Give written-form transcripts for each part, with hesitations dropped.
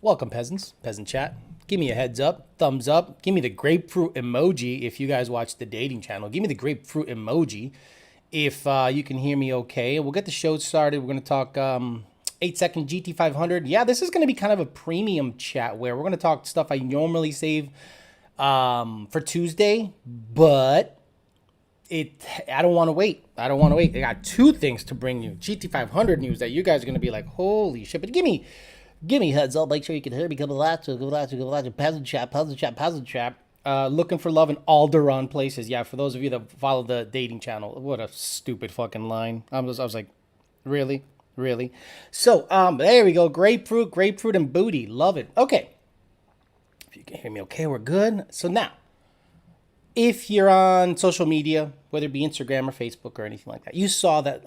Welcome, peasants. Peasant chat. Give me a heads up, thumbs up. Give me the grapefruit emoji if you guys watch the dating channel. Give me the grapefruit emoji if you can hear me okay. We'll get the show started. We're going to talk 8-second GT500. Yeah, this is going to be kind of a premium chat where we're going to talk stuff I normally save for Tuesday, but I don't want to wait. I got two things to bring you. GT500 news that you guys are going to be like, holy shit. But give me heads up. Make sure you can hear me. Come to Peasant chat. Looking for love in all the wrong places. Yeah, for those of you that follow the dating channel. What a stupid fucking line. I was like, really? So, there we go. Grapefruit and booty. Love it. Okay. If you can hear me okay, we're good. So now, if you're on social media, whether it be Instagram or Facebook or anything like that, you saw that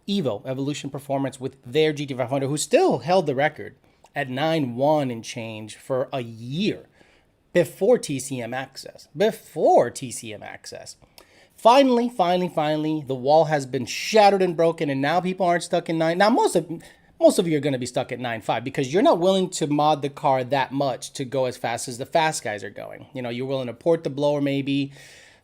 Evolution Performance with their GT500, who still held the record at 9.1 and change for a year before TCM access. Finally, the wall has been shattered and broken, and now people aren't stuck in 9. Now, most of you are going to be stuck at 9.5 because you're not willing to mod the car that much to go as fast as the fast guys are going. You know, you're willing to port the blower, maybe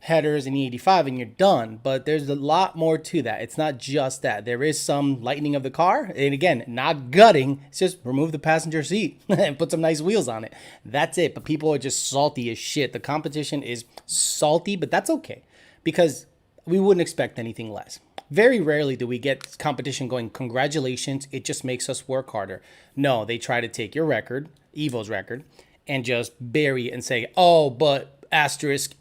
headers and E85, and you're done. But there's a lot more to that. It's not just that. There is some lightening of the car. And again, not gutting. It's just remove the passenger seat and put some nice wheels on it. That's it. But people are just salty as shit. The competition is salty, but that's okay because we wouldn't expect anything less. Very rarely do we get competition going, congratulations, it just makes us work harder. No, they try to take your record, Evo's record, and just bury it and say, oh, but asterisk.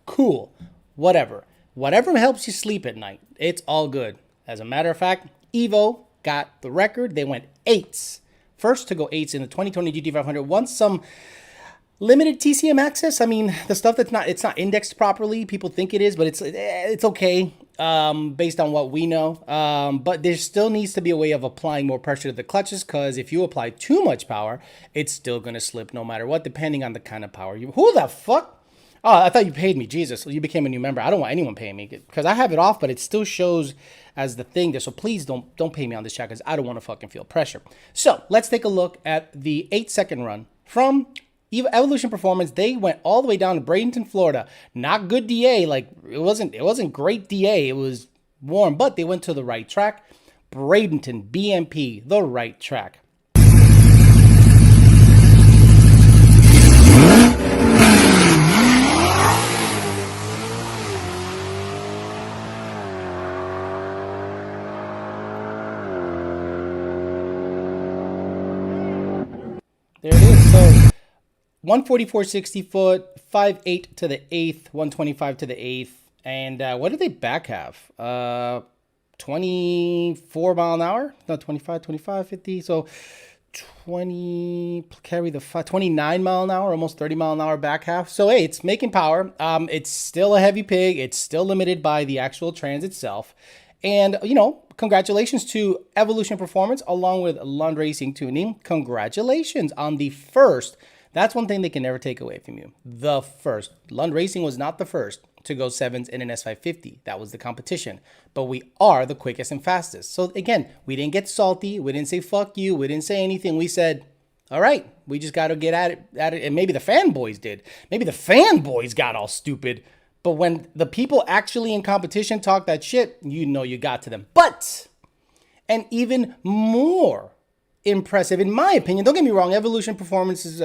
Cool, whatever. Whatever helps you sleep at night, it's all good. As a matter of fact, Evo got the record. They went 8's. First to go 8's in the 2020 GT500. Won some limited TCM access. I mean, the stuff it's not indexed properly. People think it is, but it's okay based on what we know. But there still needs to be a way of applying more pressure to the clutches, because if you apply too much power, it's still going to slip no matter what, depending on the kind of power you. Who the fuck? Oh, I thought you paid me. Jesus, you became a new member. I don't want anyone paying me because I have it off, but it still shows as the thing there. So please don't pay me on this chat because I don't want to fucking feel pressure. So let's take a look at the 8-second run from Evolution Performance. They went all the way down to Bradenton, Florida. Not good DA. Like it wasn't great DA. It was warm, but they went to the right track. Bradenton, BMP, the right track. There it is. So 144/60 foot, 5.8 to the 8th, 125 to the 8th. And what did they back have? 24 mile an hour? No, 25, 50. So 29 mile an hour, almost 30 mile an hour back half. So, hey, it's making power. It's still a heavy pig. It's still limited by the actual trans itself. And, you know, congratulations to Evolution Performance along with Lund Racing Tuning. Congratulations on the first. That's one thing they can never take away from you. The first. Lund Racing was not the first to go 7s in an S550. That was the competition. But we are the quickest and fastest. So again, we didn't get salty. We didn't say fuck you. We didn't say anything. We said, all right, we just got to get at it. And maybe the fanboys did. Maybe the fanboys got all stupid. But when the people actually in competition talk that shit, you know you got to them. But, and even more impressive, in my opinion, don't get me wrong, Evolution Performance's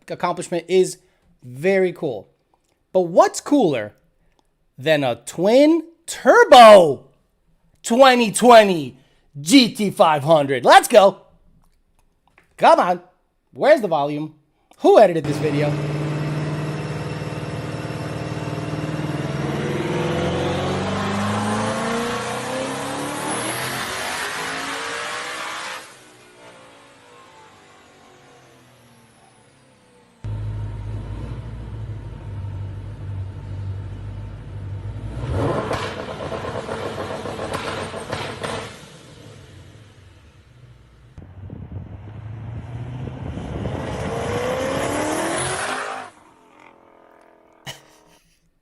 accomplishment is very cool. But what's cooler than a twin turbo 2020 GT500? Let's go. Come on. Where's the volume? Who edited this video?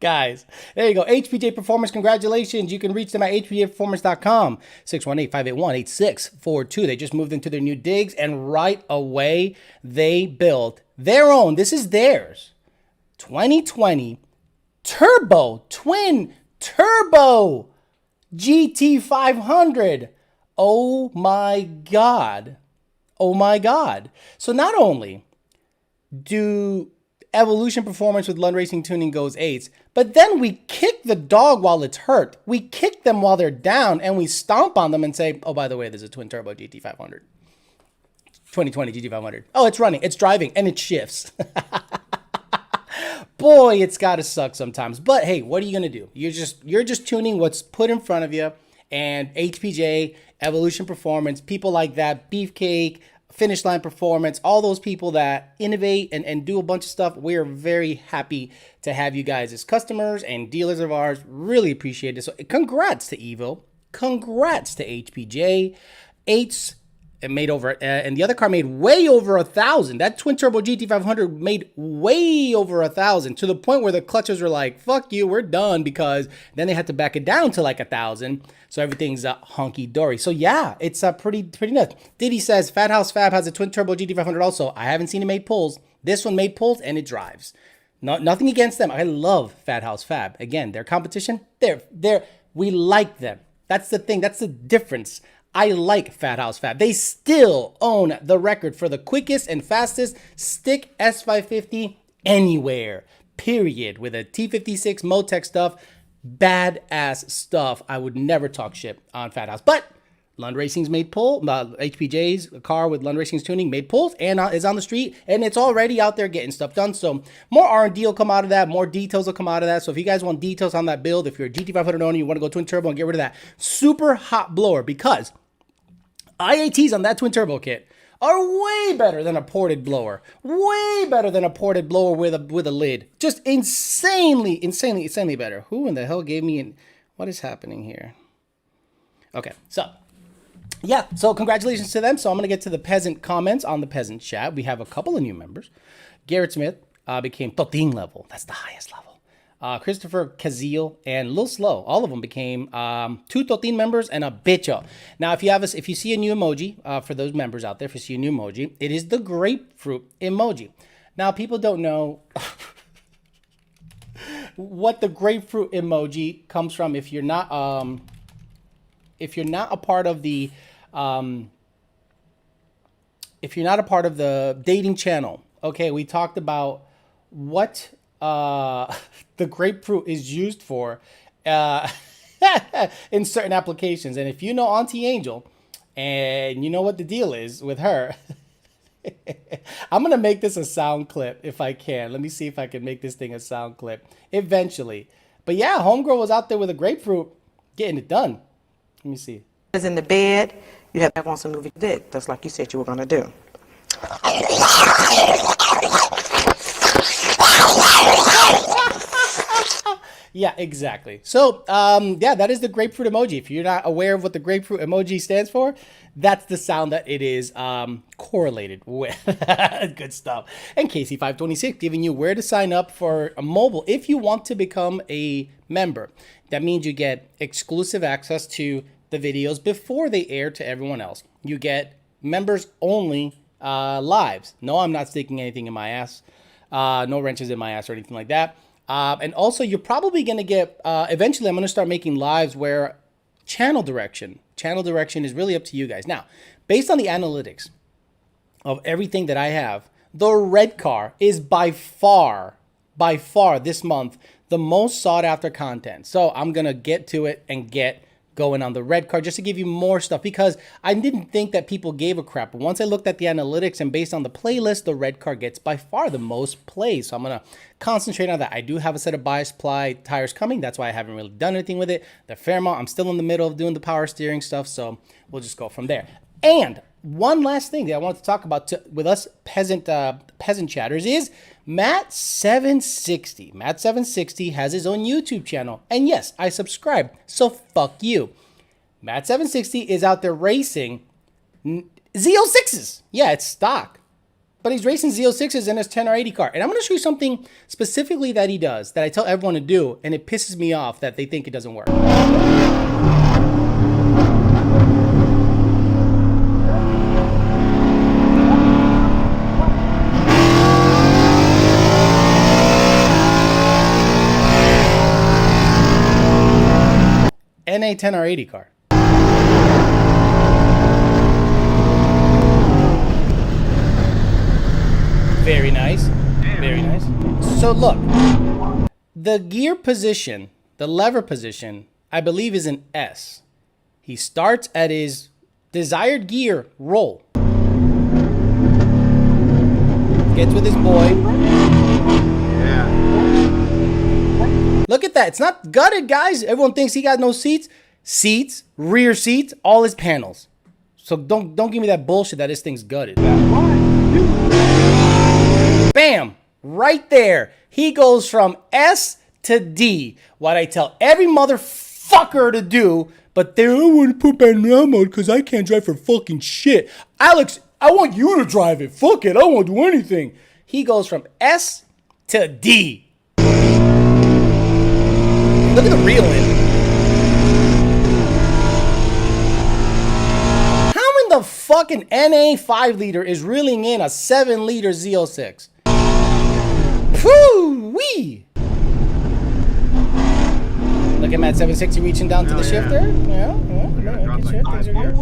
Guys, there you go. HPJ Performance, congratulations. You can reach them at hpjperformance.com. 618-581-8642. They just moved into their new digs, and right away, they built their own. This is theirs. 2020 twin turbo GT500. Oh my God. Oh my God. So not only do Evolution Performance with Lund Racing Tuning goes 8's, but then we kick the dog while it's hurt. We kick them while they're down, and we stomp on them and say, oh, by the way, there's a twin turbo GT500. 2020 GT500. Oh, it's running, it's driving, and it shifts. Boy, it's gotta suck sometimes. But hey, what are you gonna do? You're just tuning what's put in front of you, and HPJ, Evolution Performance, people like that, Beefcake, Finish Line Performance, all those people that innovate and do a bunch of stuff. We are very happy to have you guys as customers and dealers of ours. Really appreciate it. So congrats to Evo. Congrats to HPJ. 8's it made over, and the other car made way over 1,000. That twin turbo GT500 made way over 1,000, to the point where the clutches were like, fuck you, we're done, because then they had to back it down to like 1,000. So everything's hunky dory. So yeah, it's pretty nuts. Diddy says Fat House Fab has a twin turbo GT500 also. I haven't seen it made pulls. This one made pulls and it drives. Nothing against them. I love Fat House Fab. Again, their competition, we like them. That's the thing. That's the difference. I like Fat House Fab. They still own the record for the quickest and fastest stick S550 anywhere, period. With a T56 Motec stuff, badass stuff. I would never talk shit on Fat House. But Lund Racing's made pull. HPJ's car with Lund Racing's tuning made pulls and is on the street, and it's already out there getting stuff done. So more R&D will come out of that. More details will come out of that. So if you guys want details on that build, if you're a GT500 owner, you want to go twin turbo and get rid of that super hot blower, because IATs on that twin turbo kit are way better than a ported blower. Way better than a ported blower with a lid. Just insanely better. Who in the hell gave me what is happening here? Okay, so yeah, so congratulations to them. So I'm going to get to the Peasant comments on the Peasant chat. We have a couple of new members. Garrett Smith became Totin level. That's the highest level. Christopher Kazil and Lil Slow, all of them became 2 Totin members and a bicho. Now, if you see a new emoji, for those members out there, if you see a new emoji, it is the grapefruit emoji. Now, people don't know what the grapefruit emoji comes from. If you're not a part of the dating channel, okay, we talked about what the grapefruit is used for in certain applications. And if you know Auntie Angel and you know what the deal is with her, I'm going to make this a sound clip if I can. Let me see if I can make this thing a sound clip eventually. But yeah, homegirl was out there with a grapefruit getting it done. Let me see. In the bed, you have on some movie dick, just like you said you were going to do. Yeah, exactly. So, yeah, that is the grapefruit emoji. If you're not aware of what the grapefruit emoji stands for, that's the sound that it is correlated with. Good stuff. And KC526 giving you where to sign up for a mobile if you want to become a member. That means you get exclusive access to the videos before they air to everyone else. You get members only lives. No, I'm not sticking anything in my ass. No wrenches in my ass or anything like that. And also, you're probably going to get, eventually I'm going to start making lives where channel direction is really up to you guys. Now, based on the analytics of everything that I have, the red car is by far this month, the most sought after content. So I'm going to get to it and get going on the red car just to give you more stuff, because I didn't think that people gave a crap. But once I looked at the analytics and based on the playlist, the red car gets by far the most plays. So I'm going to concentrate on that. I do have a set of bias ply tires coming. That's why I haven't really done anything with it. The Fairmont, I'm still in the middle of doing the power steering stuff. So we'll just go from there. And one last thing that I wanted to talk about with us peasant chatters is Matt760. Matt760 has his own YouTube channel. And yes, I subscribe. So fuck you. Matt760 is out there racing Z06s. Yeah, it's stock. But he's racing Z06s in his 10 or 80 car. And I'm going to show you something specifically that he does that I tell everyone to do, and it pisses me off that they think it doesn't work. NA 10 or 80 car. Very nice. Very nice. So look, the gear position, the lever position, I believe is an S. He starts at his desired gear roll. Gets with his boy. Yeah. Look at that. It's not gutted, guys. Everyone thinks he got no seats. Seats, rear seats, all his panels. So don't give me that bullshit that this thing's gutted. Bam! Right there. He goes from S to D. What I tell every motherfucker to do, but they don't want to put manual mode because I can't drive for fucking shit. Alex, I want you to drive it. Fuck it. I won't do anything. He goes from S to D. Look at the reel in. How in the fucking NA 5-liter is reeling in a 7-liter Z06? Woo-wee! Look at Matt 760 reaching down to the shifter. Yeah. Good shit. Things are good.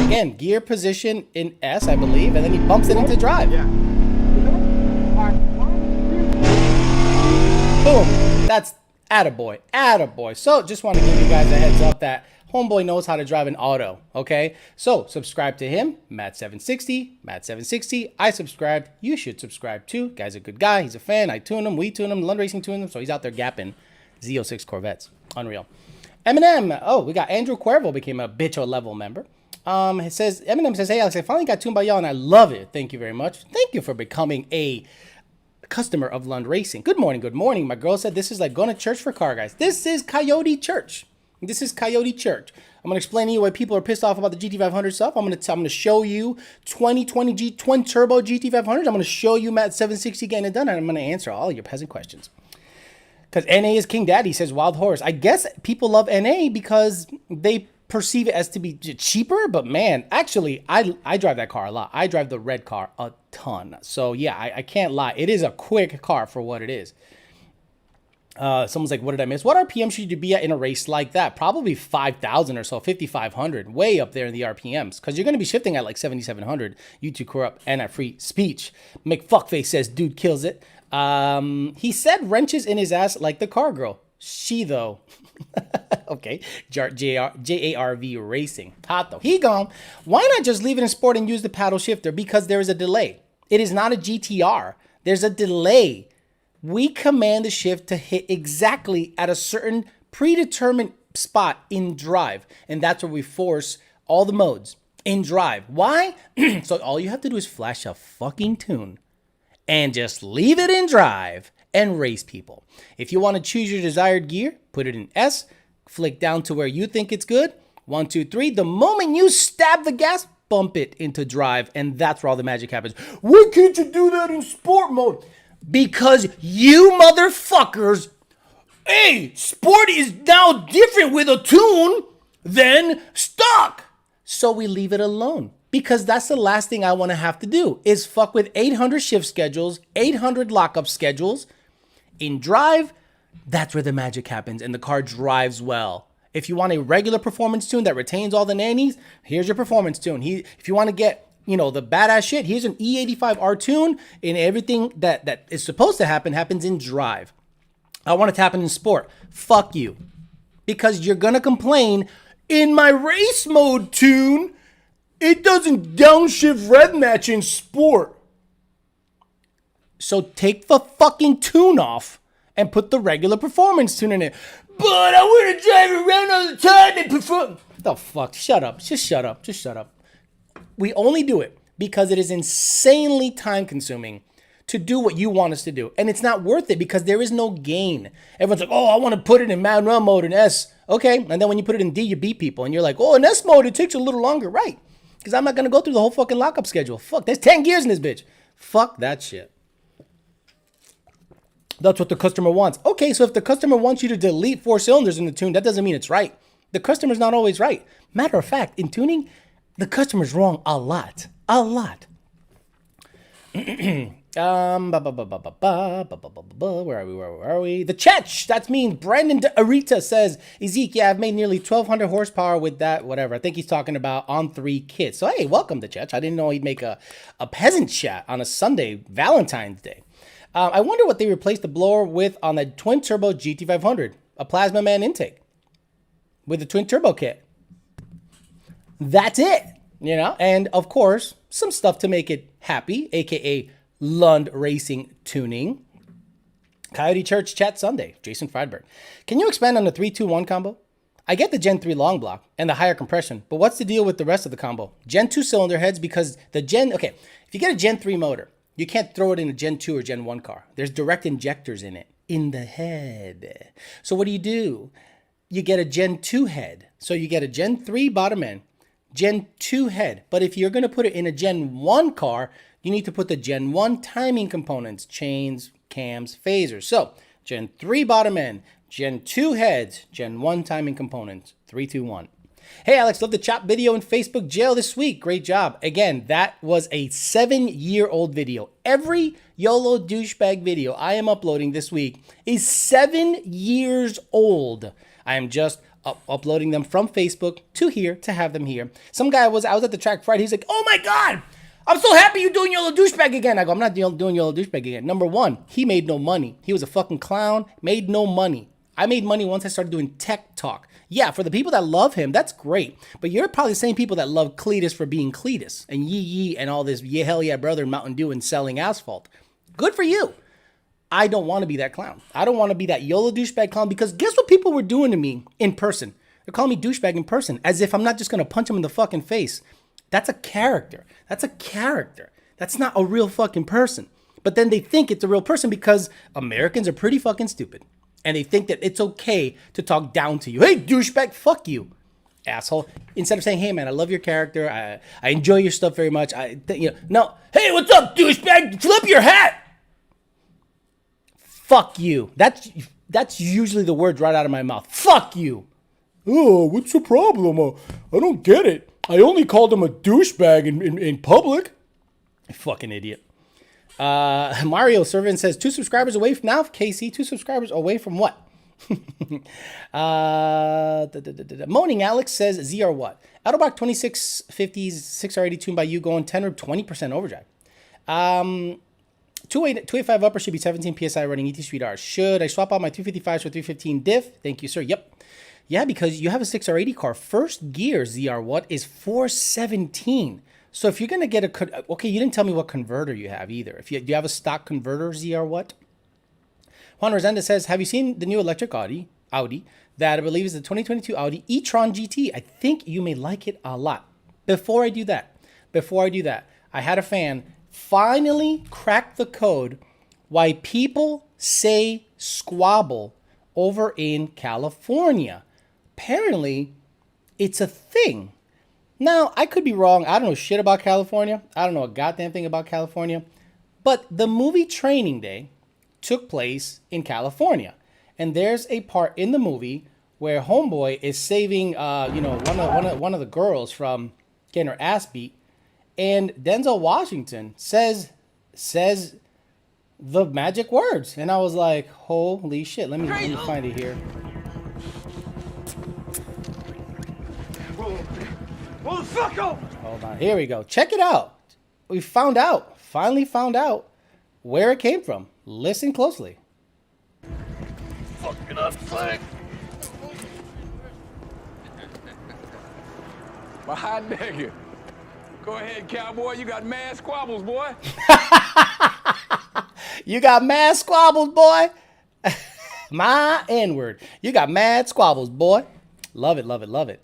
Again, gear position in S, I believe, and then he bumps it into drive. Yeah. Boom. That's attaboy. Attaboy. So just want to give you guys a heads up that homeboy knows how to drive an auto, okay? So subscribe to him, Matt760. I subscribed. You should subscribe too. Guy's a good guy. He's a fan. I tune him. We tune him. Lund Racing tune him. So he's out there gapping Z06 Corvettes. Unreal. Eminem. Oh, we got Andrew Cuervo became a bitcho level member. Eminem says, hey, Alex, I finally got tuned by y'all and I love it. Thank you very much. Thank you for becoming a customer of Lund Racing. Good morning. Good morning. My girl said this is like going to church for car guys. This is Coyote Church. This is Coyote Church. I'm going to explain to you why people are pissed off about the GT500 stuff. I'm going to show you 2020 twin turbo GT500s. I'm going to show you Matt 760 getting it done, and I'm going to answer all your peasant questions. Because NA is King Daddy, says Wild Horse. I guess people love NA because they perceive it as to be cheaper, but man, actually, I drive that car a lot. I drive the red car a ton. So yeah, I can't lie. It is a quick car for what it is. Someone's like, what did I miss? What RPM should you be at in a race like that? Probably 5,000 or so, 5,500, way up there in the RPMs, because you're going to be shifting at like 7,700. YouTube corrupt and at free speech. McFuckface says, dude kills it. He said wrenches in his ass like the car girl. She though. Okay. JARV Racing. Hot though. He gone. Why not just leave it in sport and use the paddle shifter? Because there is a delay. It is not a GTR. There's a delay. We command the shift to hit exactly at a certain predetermined spot in drive. And that's where we force all the modes in drive. Why? So all you have to do is flash a fucking tune and just leave it in drive and race people. If you want to choose your desired gear, put it in S, flick down to where you think it's good. 1, 2, 3. The moment you stab the gas, bump it into drive. And that's where all the magic happens. Why can't you do that in sport mode? Because you motherfuckers, hey, sport is now different with a tune than stock. So we leave it alone because that's the last thing I want to have to do is fuck with 800 shift schedules, 800 lockup schedules. In drive, that's where the magic happens and the car drives well. If you want a regular performance tune that retains all the nannies, here's your performance tune. If you want to get the badass shit, here's an E85R tune, and everything that is supposed to happen happens in drive. I want it to happen in sport. Fuck you. Because you're going to complain, in my race mode tune, it doesn't downshift red match in sport. So take the fucking tune off and put the regular performance tune in it. But I want to drive around all the time and perform. The fuck? Shut up. Just shut up. Just shut up. We only do it because it is insanely time consuming to do what you want us to do. And it's not worth it because there is no gain. Everyone's like, oh, I want to put it in manual mode in S. Okay, and then when you put it in D, you beat people, and you're like, oh, in S mode, it takes a little longer, right? Because I'm not going to go through the whole fucking lockup schedule. Fuck, there's 10 gears in this bitch. Fuck that shit. That's what the customer wants. Okay, so if the customer wants you to delete 4 cylinders in the tune, that doesn't mean it's right. The customer's not always right. Matter of fact, in tuning, the customer's wrong a lot. A lot. Where are we? The Chech, that's me. Brandon Arita says, Ezek, yeah, I've made nearly 1,200 horsepower with that, whatever. I think he's talking about on 3 kits. So, hey, welcome to Chech. I didn't know he'd make a peasant chat on a Sunday, Valentine's Day. I wonder what they replaced the blower with on the twin turbo GT500, a Plasma Man intake with the twin turbo kit. That's it, you know? And of course, some stuff to make it happy, aka Lund Racing Tuning. Coyote Church Chat Sunday, Jason Friedberg. Can you expand on the 3-2-1 combo? I get the Gen 3 long block and the higher compression, but what's the deal with the rest of the combo? Gen 2 cylinder heads because okay, if you get a Gen 3 motor, you can't throw it in a Gen 2 or Gen 1 car. There's direct injectors in it, in the head. So what do? You get a Gen 2 head. So you get a Gen 3 bottom end, Gen 2 head. But if you're going to put it in a Gen 1 car, you need to put the Gen 1 timing components, chains, cams, phasers. So Gen 3 bottom end, Gen 2 heads, Gen 1 timing components, 3, 2, 1. Hey, Alex, love the chop video in Facebook jail this week. Great job. Again, that was a 7-year-old video. Every YOLO douchebag video I am uploading this week is 7 years old. I am just uploading them from Facebook to here to have them here. Some guy I was at the track Friday. He's like, oh my God, I'm so happy you're doing YOLO douchebag again. I go, I'm not doing YOLO douchebag again. Number one, he made no money. He was a fucking clown, made no money. I made money once I started doing tech talk. Yeah, for the people that love him, that's great. But you're probably the same people that love Cletus for being Cletus and yee and all this yeah, hell yeah, brother, and Mountain Dew and selling asphalt. Good for you. I don't want to be that clown. I don't want to be that YOLO douchebag clown because guess what people were doing to me in person? They're calling me douchebag in person as if I'm not just going to punch him in the fucking face. That's a character. That's a character. That's not a real fucking person. But then they think it's a real person because Americans are pretty fucking stupid. And they think that it's okay to talk down to you. Hey, douchebag, fuck you, asshole. Instead of saying, hey, man, I love your character. I enjoy your stuff very much. No. Hey, what's up, douchebag? Flip your hat. Fuck you. That's usually the words right out of my mouth. Fuck you. Oh, what's the problem? I don't get it. I only called him a douchebag in public. Fucking idiot. Mario Servant says 2 subscribers away from now. KC, 2 subscribers away from what? Moaning Alex says ZR what? Autobot 2650s 6R80 tuned by you going 10 or 20% overdrive. 285 upper should be 17 psi running ET Street R. Should I swap out my 255s for 315 diff? Thank you, sir. Yep. Yeah, because you have a 6R80 car. First gear ZR what is 417. So if you're going to get okay, you didn't tell me what converter you have either. Do you have a stock converter, ZR what? Juan Rosenda says, have you seen the new electric Audi that I believe is the 2022 Audi e-tron GT? I think you may like it a lot. Before I do that, I had a fan finally crack the code why people say squabble over in California. Apparently, it's a thing. Now, I could be wrong. I don't know shit about California. I don't know a goddamn thing about California. But the movie Training Day took place in California. And there's a part in the movie where Homeboy is saving, one of the girls from getting her ass beat. And Denzel Washington says the magic words. And I was like, holy shit. Let me find it here. Hold on. Here we go. Check it out. We finally found out where it came from. Listen closely. Fucking up, flag. My hot nigga. Go ahead, cowboy. You got mad squabbles, boy. You got mad squabbles, boy. My N-word. You got mad squabbles, boy. Love it, love it, love it.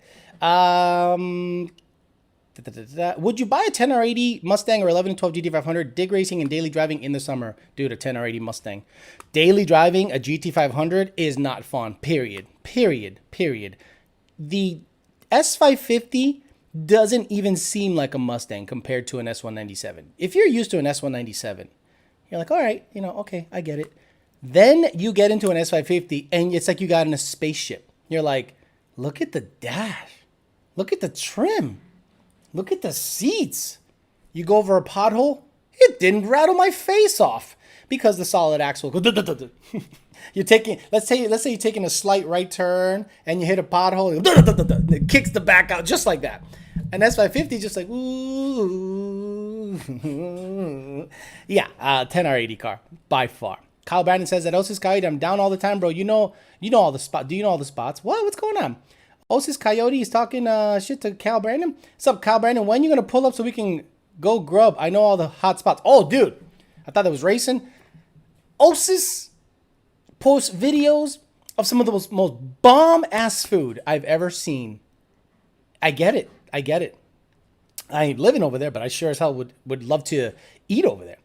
Would you buy a 10 or 80 Mustang or 11 and 12 GT500 dig racing and daily driving in the summer? Dude, a 10 or 80 Mustang. Daily driving a GT500 is not fun. Period. Period. Period. The S550 doesn't even seem like a Mustang compared to an S197. If you're used to an S197, you're like, all right, you know, okay, I get it. Then you get into an S550 and it's like you got in a spaceship. You're like, look at the dash. Look at the trim. Look at the seats. You go over a pothole, it didn't rattle my face off because the solid axle goes. You're taking, let's say you're taking a slight right turn and you hit a pothole, it kicks the back out just like that. And S550 just like, ooh. Yeah, 10 or 80 car by far. Kyle Brandon says that Osis Coyote, I'm down all the time, bro. You know all the spots. Do you know all the spots? What's going on? Osis Coyote is talking shit to Kyle Brandon. What's up, Kyle Brandon? When you gonna pull up so we can go grub? I know all the hot spots. Oh, dude, I thought that was racing. Osis posts videos of some of the most bomb ass food I've ever seen. I get it. I ain't living over there, but I sure as hell would love to eat over there.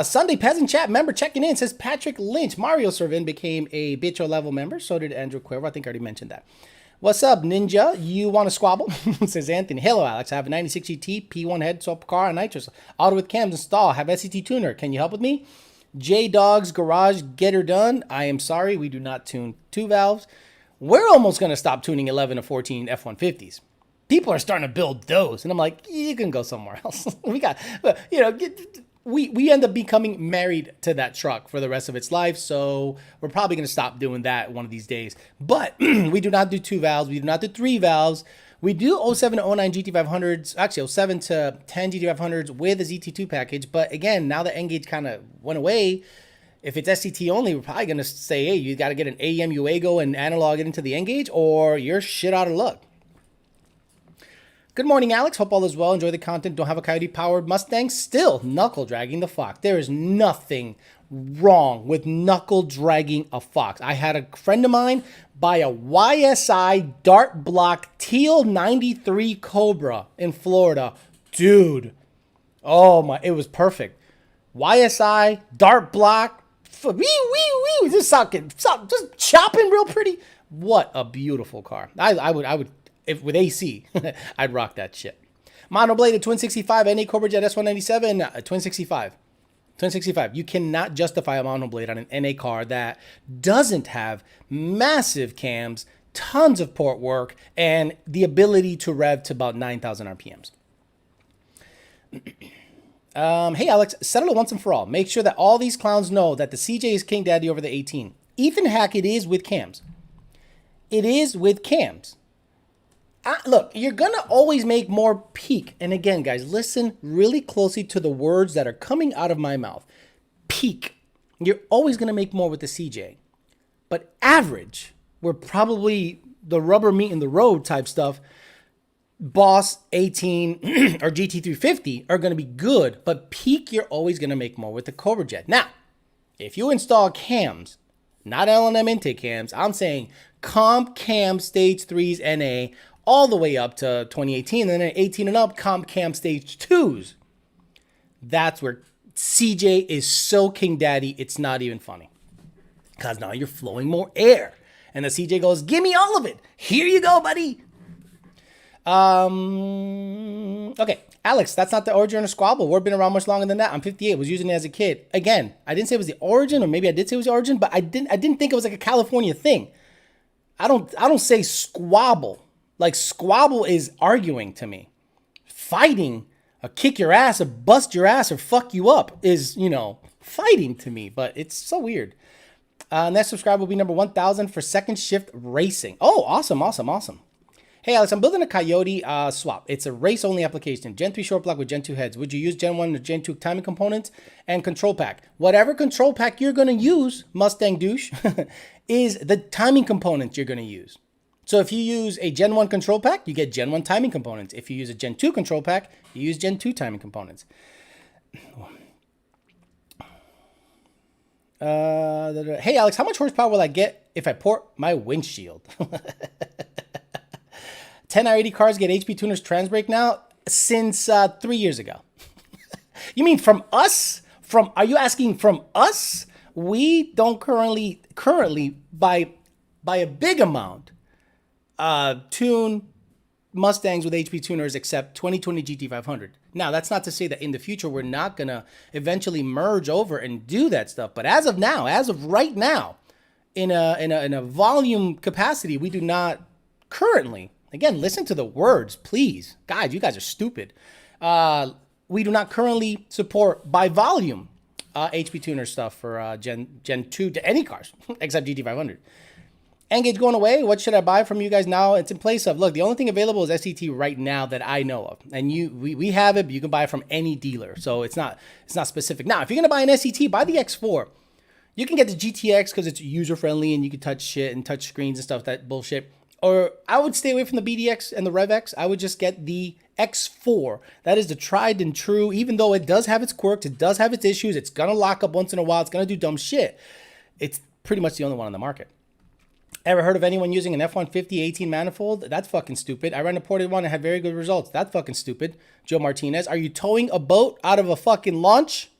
Sunday Peasant Chat member checking in says Patrick Lynch. Mario Servin became a Bitcho level member. So did Andrew Cuervo. I think I already mentioned that. What's up, Ninja? You want to squabble? Says Anthony. Hello, Alex. I have a 96 GT, P1 head swap car and nitrous. Auto with cams install. Have SCT tuner. Can you help with me? J Dog's Garage Get Her Done. I am sorry. We do not tune 2 valves. We're almost going to stop tuning 11 to 14 F-150s. People are starting to build those. And I'm like, you can go somewhere else. We end up becoming married to that truck for the rest of its life. So we're probably going to stop doing that one of these days. But we do not do 2 valves. We do not do 3 valves. We do 07 to 09 GT500s, actually 07 to 10 GT500s with a ZT2 package. But again, now the N-Gauge kind of went away. If it's SCT only, we're probably going to say, hey, you got to get an AEM UAGO and analog it into the N-Gauge or you're shit out of luck. Good morning, Alex. Hope all is well. Enjoy the content. Don't have a Coyote-powered Mustang. Still knuckle dragging the Fox. There is nothing wrong with knuckle dragging a Fox. I had a friend of mine buy a YSI Dart Block Teal 93 Cobra in Florida. Dude. Oh, my. It was perfect. YSI Dart Block. Just chopping real pretty. What a beautiful car. I would. If with AC, I'd rock that shit. Monobladed Twin 65 NA Cobra Jet S197 Twin 65. Twin 65. You cannot justify a monoblade on an NA car that doesn't have massive cams, tons of port work, and the ability to rev to about 9,000 RPMs. Hey, Alex, settle it once and for all. Make sure that all these clowns know that the CJ is King Daddy over the 18. Ethan Hackett is with cams. It is with cams. Look, you're going to always make more peak. And again, guys, listen really closely to the words that are coming out of my mouth. Peak. You're always going to make more with the CJ. But average, where probably the rubber meet in the road type stuff, Boss 18 or GT350 are going to be good. But peak, you're always going to make more with the Cobra Jet. Now, if you install cams, not L&M intake cams, I'm saying comp cam stage 3s NA, all the way up to 2018, and then 18 and up, comp cam stage 2s. That's where CJ is so King Daddy, it's not even funny. Because now you're flowing more air. And the CJ goes, give me all of it. Here you go, buddy. Okay, Alex, that's not the origin of Squabble. We've been around much longer than that. I'm 58, was using it as a kid. Again, I didn't say it was the origin, or maybe I did say it was the origin, but I didn't think it was like a California thing. I don't say squabble. Like, squabble is arguing to me. Fighting, or kick your ass, or bust your ass, or fuck you up is, fighting to me. But it's so weird. Next subscriber will be number 1,000 for second shift racing. Oh, awesome. Hey, Alex, I'm building a Coyote swap. It's a race-only application. Gen 3 short block with Gen 2 heads. Would you use Gen 1 or Gen 2 timing components and control pack? Whatever control pack you're going to use, Mustang douche, is the timing components you're going to use. So if you use a Gen 1 control pack, you get Gen 1 timing components. If you use a Gen 2 control pack, you use Gen 2 timing components. Hey, Alex, how much horsepower will I get if I port my windshield? 10 I-80 cars get HP tuners trans brake now. since 3 years ago. You mean from us? Are you asking from us? We don't currently by a big amount tune Mustangs with HP tuners except 2020 GT500. Now, that's not to say that in the future we're not going to eventually merge over and do that stuff. But as of now, as of right now, in a volume capacity, we do not currently, again, listen to the words, please. Guys, you guys are stupid. We do not currently support by volume HP tuner stuff for Gen 2 to any cars except GT500. Engage going away. What should I buy from you guys now? It's in place of, look, the only thing available is SCT right now that I know of. And we have it, but you can buy it from any dealer. So it's not specific. Now, if you're going to buy an SCT, buy the X4. You can get the GTX because it's user-friendly and you can touch shit and touch screens and stuff, that bullshit. Or I would stay away from the BDX and the RevX. I would just get the X4. That is the tried and true, even though it does have its quirks, it does have its issues. It's going to lock up once in a while. It's going to do dumb shit. It's pretty much the only one on the market. Ever heard of anyone using an F-150 18 manifold? That's fucking stupid. I ran a ported one and had very good results. That's fucking stupid. Joe Martinez, are you towing a boat out of a fucking launch?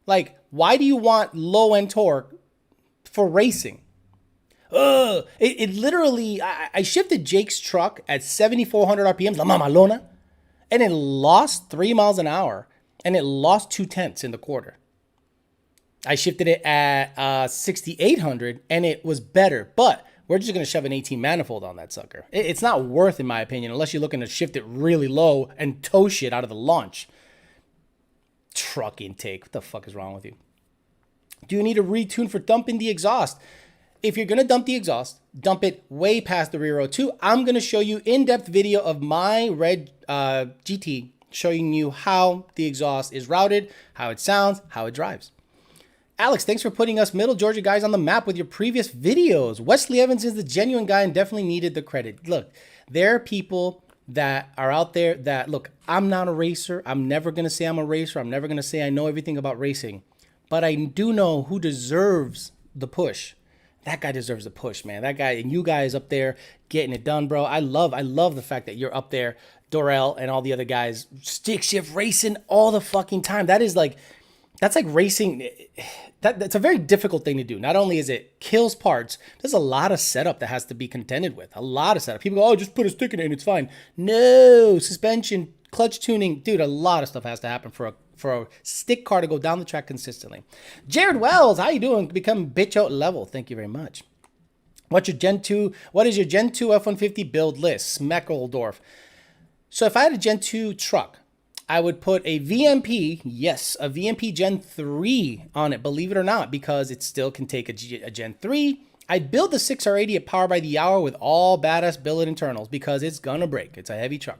Like, why do you want low-end torque for racing? It literally, I shifted Jake's truck at 7,400 RPMs, La Mamalona, and it lost 3 miles an hour, and it lost 0.2 in the quarter. I shifted it at 6,800, and it was better, but we're just going to shove an 18 manifold on that sucker. It's not worth, in my opinion, unless you're looking to shift it really low and tow shit out of the launch. Truck intake. What the fuck is wrong with you? Do you need a retune for dumping the exhaust? If you're going to dump the exhaust, dump it way past the rear O2. I'm going to show you in-depth video of my red GT showing you how the exhaust is routed, how it sounds, how it drives. Alex, thanks for putting us Middle Georgia guys on the map with your previous videos. Wesley Evans is the genuine guy and definitely needed the credit. Look, there are people that are out there that, look, I'm not a racer. I'm never going to say I'm a racer. I'm never going to say I know everything about racing. But I do know who deserves the push. That guy deserves the push, man. That guy, and you guys up there getting it done, bro. I love the fact that you're up there, Dorel and all the other guys, stick shift racing all the fucking time. That's like racing. That's a very difficult thing to do. Not only is it kills parts, there's a lot of setup that has to be contended with. A lot of setup. People go, oh, just put a stick in it and it's fine. No, suspension, clutch tuning. Dude, a lot of stuff has to happen for a stick car to go down the track consistently. Jared Wells, how you doing? Become bitch out level. Thank you very much. What is your Gen 2 F-150 build list? Smeckledorf. So if I had a Gen 2 truck, I would put a VMP, yes, a VMP Gen 3 on it, believe it or not, because it still can take a Gen 3. I'd build the 6R80 at Power by the Hour with all badass billet internals because it's gonna break. It's a heavy truck.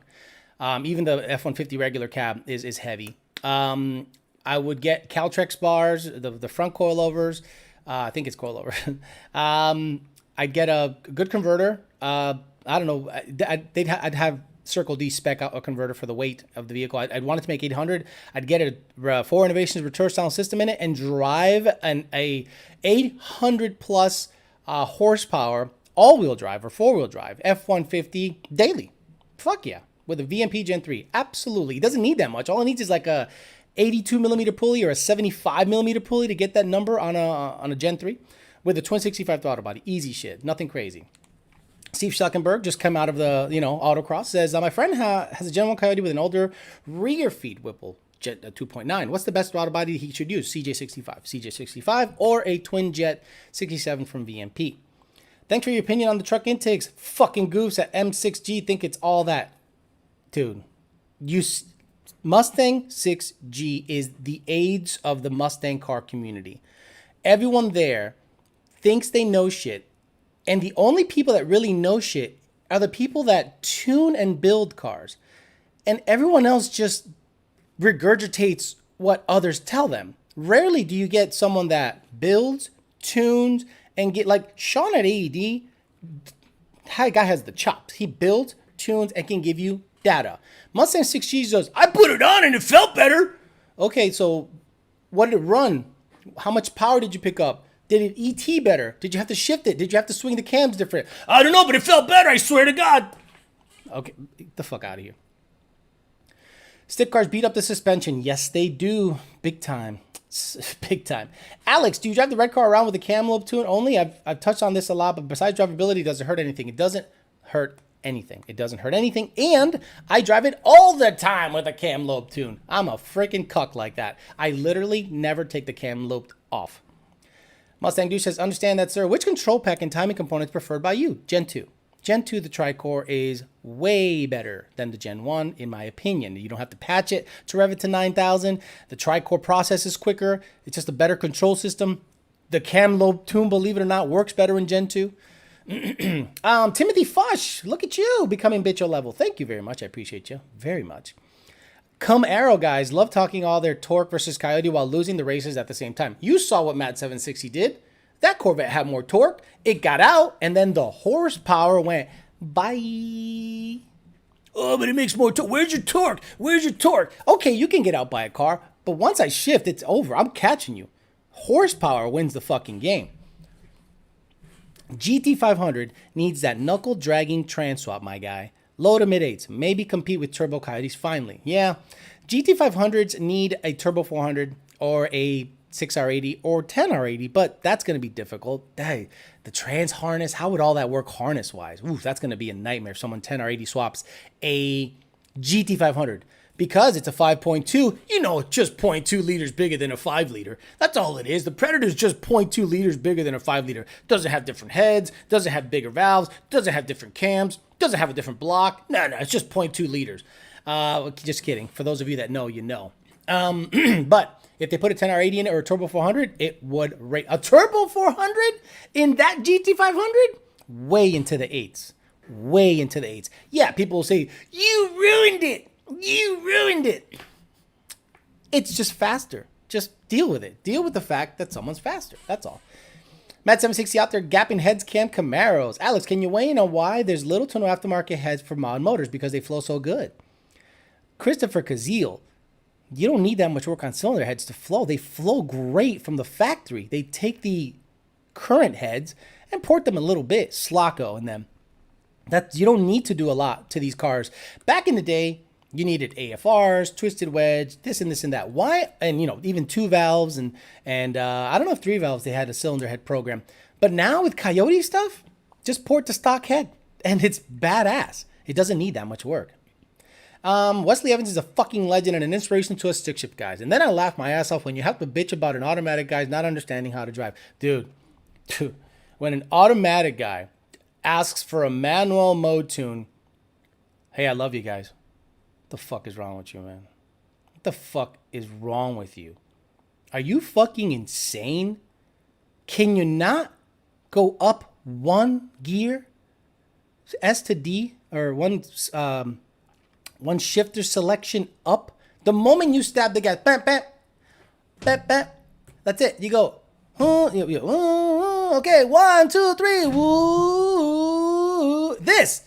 Even the F-150 regular cab is heavy. I would get Caltrex bars, the front coilovers. I think it's coilover. I'd get a good converter. I don't know. I'd have Circle D spec out a converter for the weight of the vehicle. I'd want it to make 800. I'd get a 4 Innovations return sound system in it and drive a 800 plus horsepower all-wheel drive or four-wheel drive F-150 daily. Fuck yeah. With a VMP Gen 3. Absolutely. It doesn't need that much. All it needs is like a 82 millimeter pulley or a 75 millimeter pulley to get that number on a Gen 3 with a twin 65 throttle body. Easy shit. Nothing crazy. Steve Schleckenberg just come out of the, autocross, says, my friend has a Gen 1 Coyote with an older rear feed Whipple Jet 2.9. What's the best throttle body he should use? CJ65, or a twin jet 67 from VMP. Thanks for your opinion on the truck intakes. Fucking goofs at M6G think it's all that. Dude, Mustang 6G is the AIDS of the Mustang car community. Everyone there thinks they know shit. And the only people that really know shit are the people that tune and build cars. And everyone else just regurgitates what others tell them. Rarely do you get someone that builds, tunes, and get like Sean at AED. That guy has the chops. He builds, tunes, and can give you data. Mustang 6G says, I put it on and it felt better. Okay, so what did it run? How much power did you pick up? Did it ET better? Did you have to shift it? Did you have to swing the cams different? I don't know, but it felt better, I swear to God. Okay, get the fuck out of here. Stick cars beat up the suspension. Yes, they do. Big time. Big time. Alex, do you drive the red car around with a cam lobe tune only? I've touched on this a lot, but besides drivability, does it hurt anything? It doesn't hurt anything. It doesn't hurt anything. And I drive it all the time with a cam lobe tune. I'm a freaking cuck like that. I literally never take the cam lobe off. Mustang Dude says, understand that, sir. Which control pack and timing components preferred by you? Gen 2. Gen 2, the tri-core, is way better than the Gen 1, in my opinion. You don't have to patch it to rev it to 9,000. The tri-core process is quicker. It's just a better control system. The cam lobe tune, believe it or not, works better in Gen 2. Timothy Fush, look at you becoming bitcho level. Thank you very much. I appreciate you very much. Come Arrow guys, love talking all their torque versus Coyote while losing the races at the same time. You saw what Matt 760 did. That Corvette had more torque. It got out, and then the horsepower went bye. Oh, but it makes more torque. Where's your torque? Where's your torque? Okay, you can get out by a car, but once I shift, it's over. I'm catching you. Horsepower wins the fucking game. GT500 needs that knuckle dragging trans swap, my guy. Low to mid 8s. Maybe compete with Turbo Coyotes finally. Yeah, GT500s need a Turbo 400 or a 6R80 or 10R80, but that's going to be difficult. Hey, the trans harness, how would all that work harness-wise? Ooh, that's going to be a nightmare if someone 10R80 swaps a GT500. Because it's a 5.2, you know, it's just 0.2 liters bigger than a 5 liter. That's all it is. The Predator's just 0.2 liters bigger than a 5 liter. Doesn't have different heads, doesn't have bigger valves, doesn't have different cams, doesn't have a different block. No, it's just 0.2 liters. Just kidding. For those of you that know, you know. But if they put a 10R80 in it or a Turbo 400, it would rate a Turbo 400 in that GT500 way into the 8s. Way into the 8s. Yeah, people will say, you ruined it. You ruined it. It's just faster. Just deal with it. Deal with the fact that someone's faster. That's all. Matt 760 out there gapping heads cam Camaros. Alex, can you weigh in on why there's little to no aftermarket heads for mod motors because they flow so good? Christopher Kazil, you don't need that much work on cylinder heads to flow. They flow great from the factory. They take the current heads and port them a little bit, Slocco in them. You don't need to do a lot to these cars. Back in the day, you needed AFRs, twisted wedge, this and this and that. Why? And, you know, even 2 valves and I don't know if 3 valves, they had a cylinder head program. But now with Coyote stuff, just port the stock head and it's badass. It doesn't need that much work. Wesley Evans is a fucking legend and an inspiration to us stick shift guys. And then I laugh my ass off when you have to bitch about an automatic guy not understanding how to drive. Dude, when an automatic guy asks for a manual mode tune, hey, I love you guys. What the fuck is wrong with you, man? What the fuck is wrong with you? Are you fucking insane? Can you not go up one gear, S to D, or one shifter selection up? The moment you stab the gas, bam, bam, bam, bam, that's it. You go, okay, 1, 2, 3, woo, this.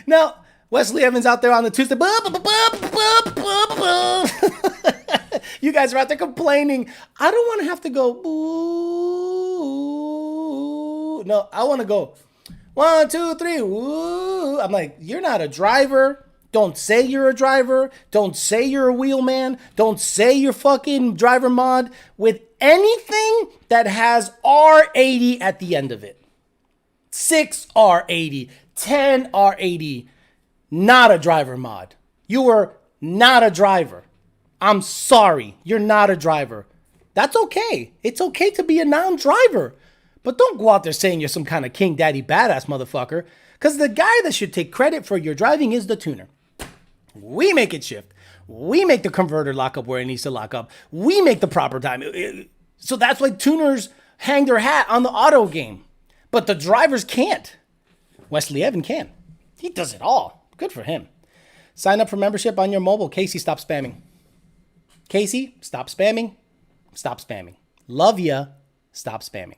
Now, Wesley Evans out there on the Tuesday. You guys are out there complaining. I don't want to have to go, boo. No, I want to go 1, 2, 3, woo. I'm like, you're not a driver. Don't say you're a driver. Don't say you're a wheelman. Don't say you're fucking driver mod with anything that has R80 at the end of it. 6 R80, 10 R80. Not a driver mod. You are not a driver. I'm sorry. You're not a driver. That's okay. It's okay to be a non-driver. But don't go out there saying you're some kind of king daddy badass motherfucker. Because the guy that should take credit for your driving is the tuner. We make it shift. We make the converter lock up where it needs to lock up. We make the proper time. So that's why tuners hang their hat on the auto game. But the drivers can't. Wesley Evans can. He does it all. Good for him. Sign up for membership on your mobile. Casey, stop spamming. Casey, stop spamming. Stop spamming. Love ya. Stop spamming.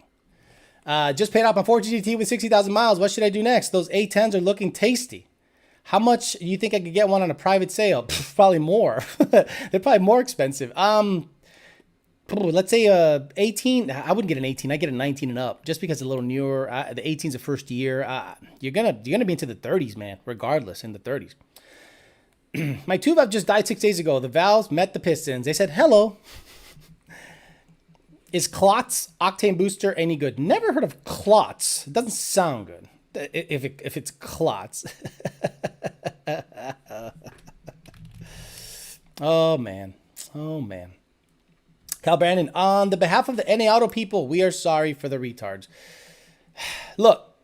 Just paid off my Ford GT with 60,000 miles. What should I do next? Those A10s are looking tasty. How much do you think I could get one on a private sale? Probably more. They're probably more expensive. Let's say 18. I wouldn't get an 18. I get a 19 and up, just because it's a little newer. The 18's the first year. You're gonna be into the 30s, man. Regardless, in the 30s. My two valve just died 6 days ago. The valves met the pistons. They said, hello. Is Klotz octane booster any good? Never heard of Klotz. It doesn't sound good. If it's Klotz. Oh, man. Oh, man. Cal Brandon, on the behalf of the NA Auto people, we are sorry for the retards. Look,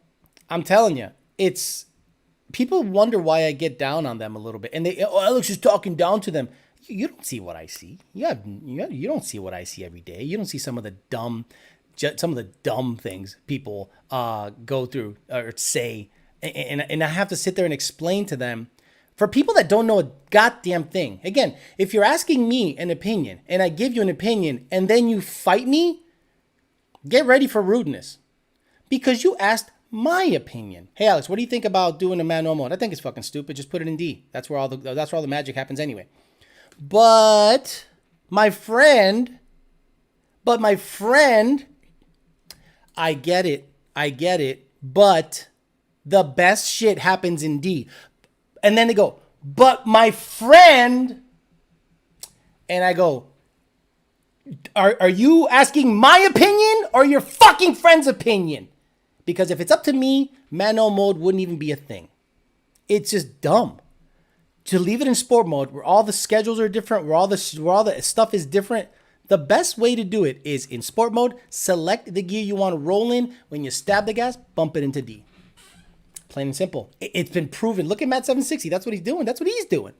I'm telling you, it's... People wonder why I get down on them a little bit. And they, oh, Alex is talking down to them. You don't see what I see. You don't see what I see every day. You don't see some of the dumb things people go through or say. And I have to sit there and explain to them. For people that don't know a goddamn thing, again, if you're asking me an opinion and I give you an opinion and then you fight me, get ready for rudeness. Because you asked my opinion. Hey, Alex, what do you think about doing a manual mode? I think it's fucking stupid. Just put it in D. That's where all the magic happens anyway. But my friend, I get it. But the best shit happens in D. And then they go, but my friend, and I go, are you asking my opinion or your fucking friend's opinion? Because if it's up to me, manual mode wouldn't even be a thing. It's just dumb. To leave it in sport mode, where all the schedules are different, where all the stuff is different, the best way to do it is in sport mode, select the gear you want to roll in. When you stab the gas, bump it into D. Plain and simple. It's been proven. Look at Matt 760. That's what he's doing. That's what he's doing.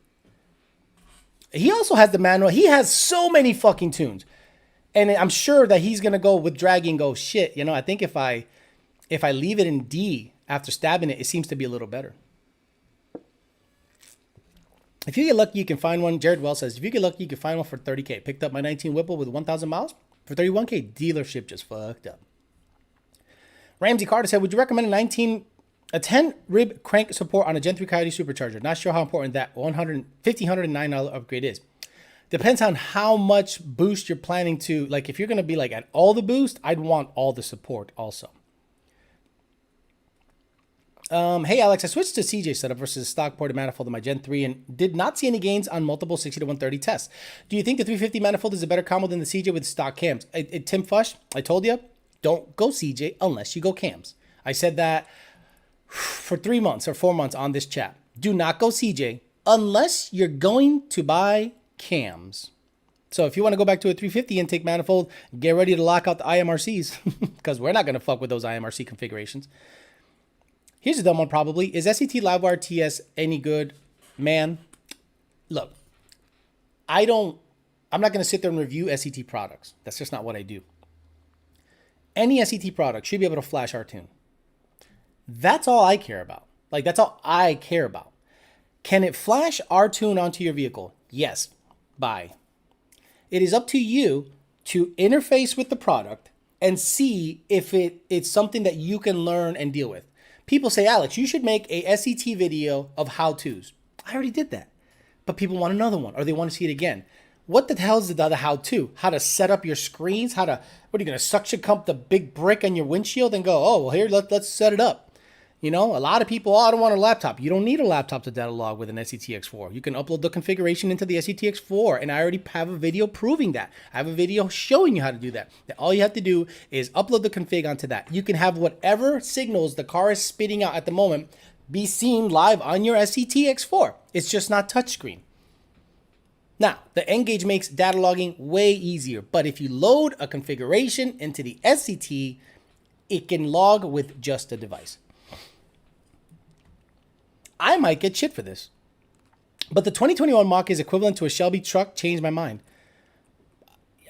He also has the manual. He has so many fucking tunes. And I'm sure that he's going to go with dragging and go, shit, I think if I leave it in D after stabbing it, it seems to be a little better. If you get lucky, you can find one. Jared Wells says, if you get lucky, you can find one for $30K. Picked up my 19 Whipple with 1,000 miles for $31K. Dealership just fucked up. Ramsey Carter said, would you recommend a 10 rib crank support on a Gen 3 Coyote supercharger? Not sure how important that $1,509 upgrade is. Depends on how much boost you're planning to. Like, if you're going to be like at all the boost, I'd want all the support also. Hey, Alex, I switched to CJ setup versus stock ported manifold in my Gen 3 and did not see any gains on multiple 60 to 130 tests. Do you think the 350 manifold is a better combo than the CJ with stock cams? Tim Fush, I told you, don't go CJ unless you go cams. I said that for 3 months or 4 months on this chat. Do not go CJ unless you're going to buy cams. So if you want to go back to a 350 intake manifold, get ready to lock out the IMRCs because we're not going to fuck with those IMRC configurations. Here's a dumb one probably. Is SET Livewire TS any good? Man, look, I'm not going to sit there and review SET products. That's just not what I do. Any SET product should be able to flash our tune. That's all I care about. Like, that's all I care about. Can it flash our tune onto your vehicle? Yes. Buy. It is up to you to interface with the product and see if it's something that you can learn and deal with. People say, Alex, you should make a SET video of how-tos. I already did that. But people want another one or they want to see it again. What the hell is the other how-to? How to set up your screens? What are you going to suction cup the big brick on your windshield and go, oh, well, here, let's set it up. A lot of people, I don't want a laptop. You don't need a laptop to data log with an SETX4. You can upload the configuration into the SETX4, and I already have a video proving that. I have a video showing you how to do that. All you have to do is upload the config onto that. You can have whatever signals the car is spitting out at the moment be seen live on your SETX4. It's just not touchscreen. Now, the N-Gage makes data logging way easier, but if you load a configuration into the SET, it can log with just a device. I might get shit for this. But the 2021 Mach is equivalent to a Shelby truck. Changed my mind.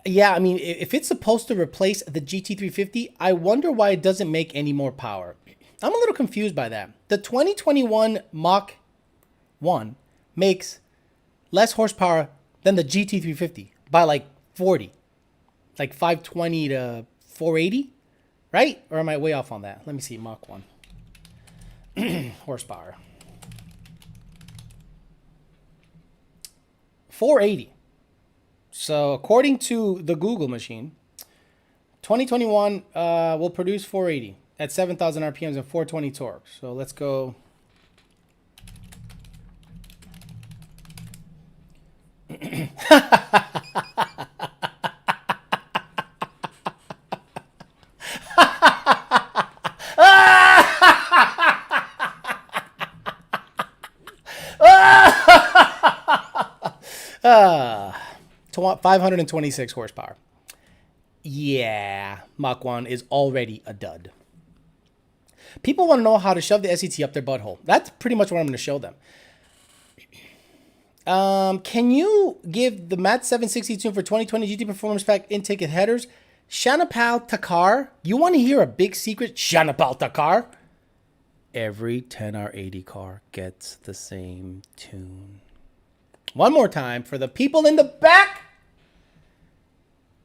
Yeah, I mean, if it's supposed to replace the GT350, I wonder why it doesn't make any more power. I'm a little confused by that. The 2021 Mach 1 makes less horsepower than the GT350 by like 40. Like 520 to 480, right? Or am I way off on that? Let me see, Mach 1. Horsepower. 480. So according to the Google machine, 2021 will produce 480 at 7,000 RPMs and 420 torque. So let's go $526 horsepower. Yeah, Mach 1 is already a dud. People want to know how to shove the SET up their butthole. That's pretty much what I'm going to show them. Can you give the Mat 760 tune for 2020 GT Performance Pack intake and headers? Shanapal Takar. You want to hear a big secret? Shanapal Takar. Every 10R80 car gets the same tune. One more time for the people in the back.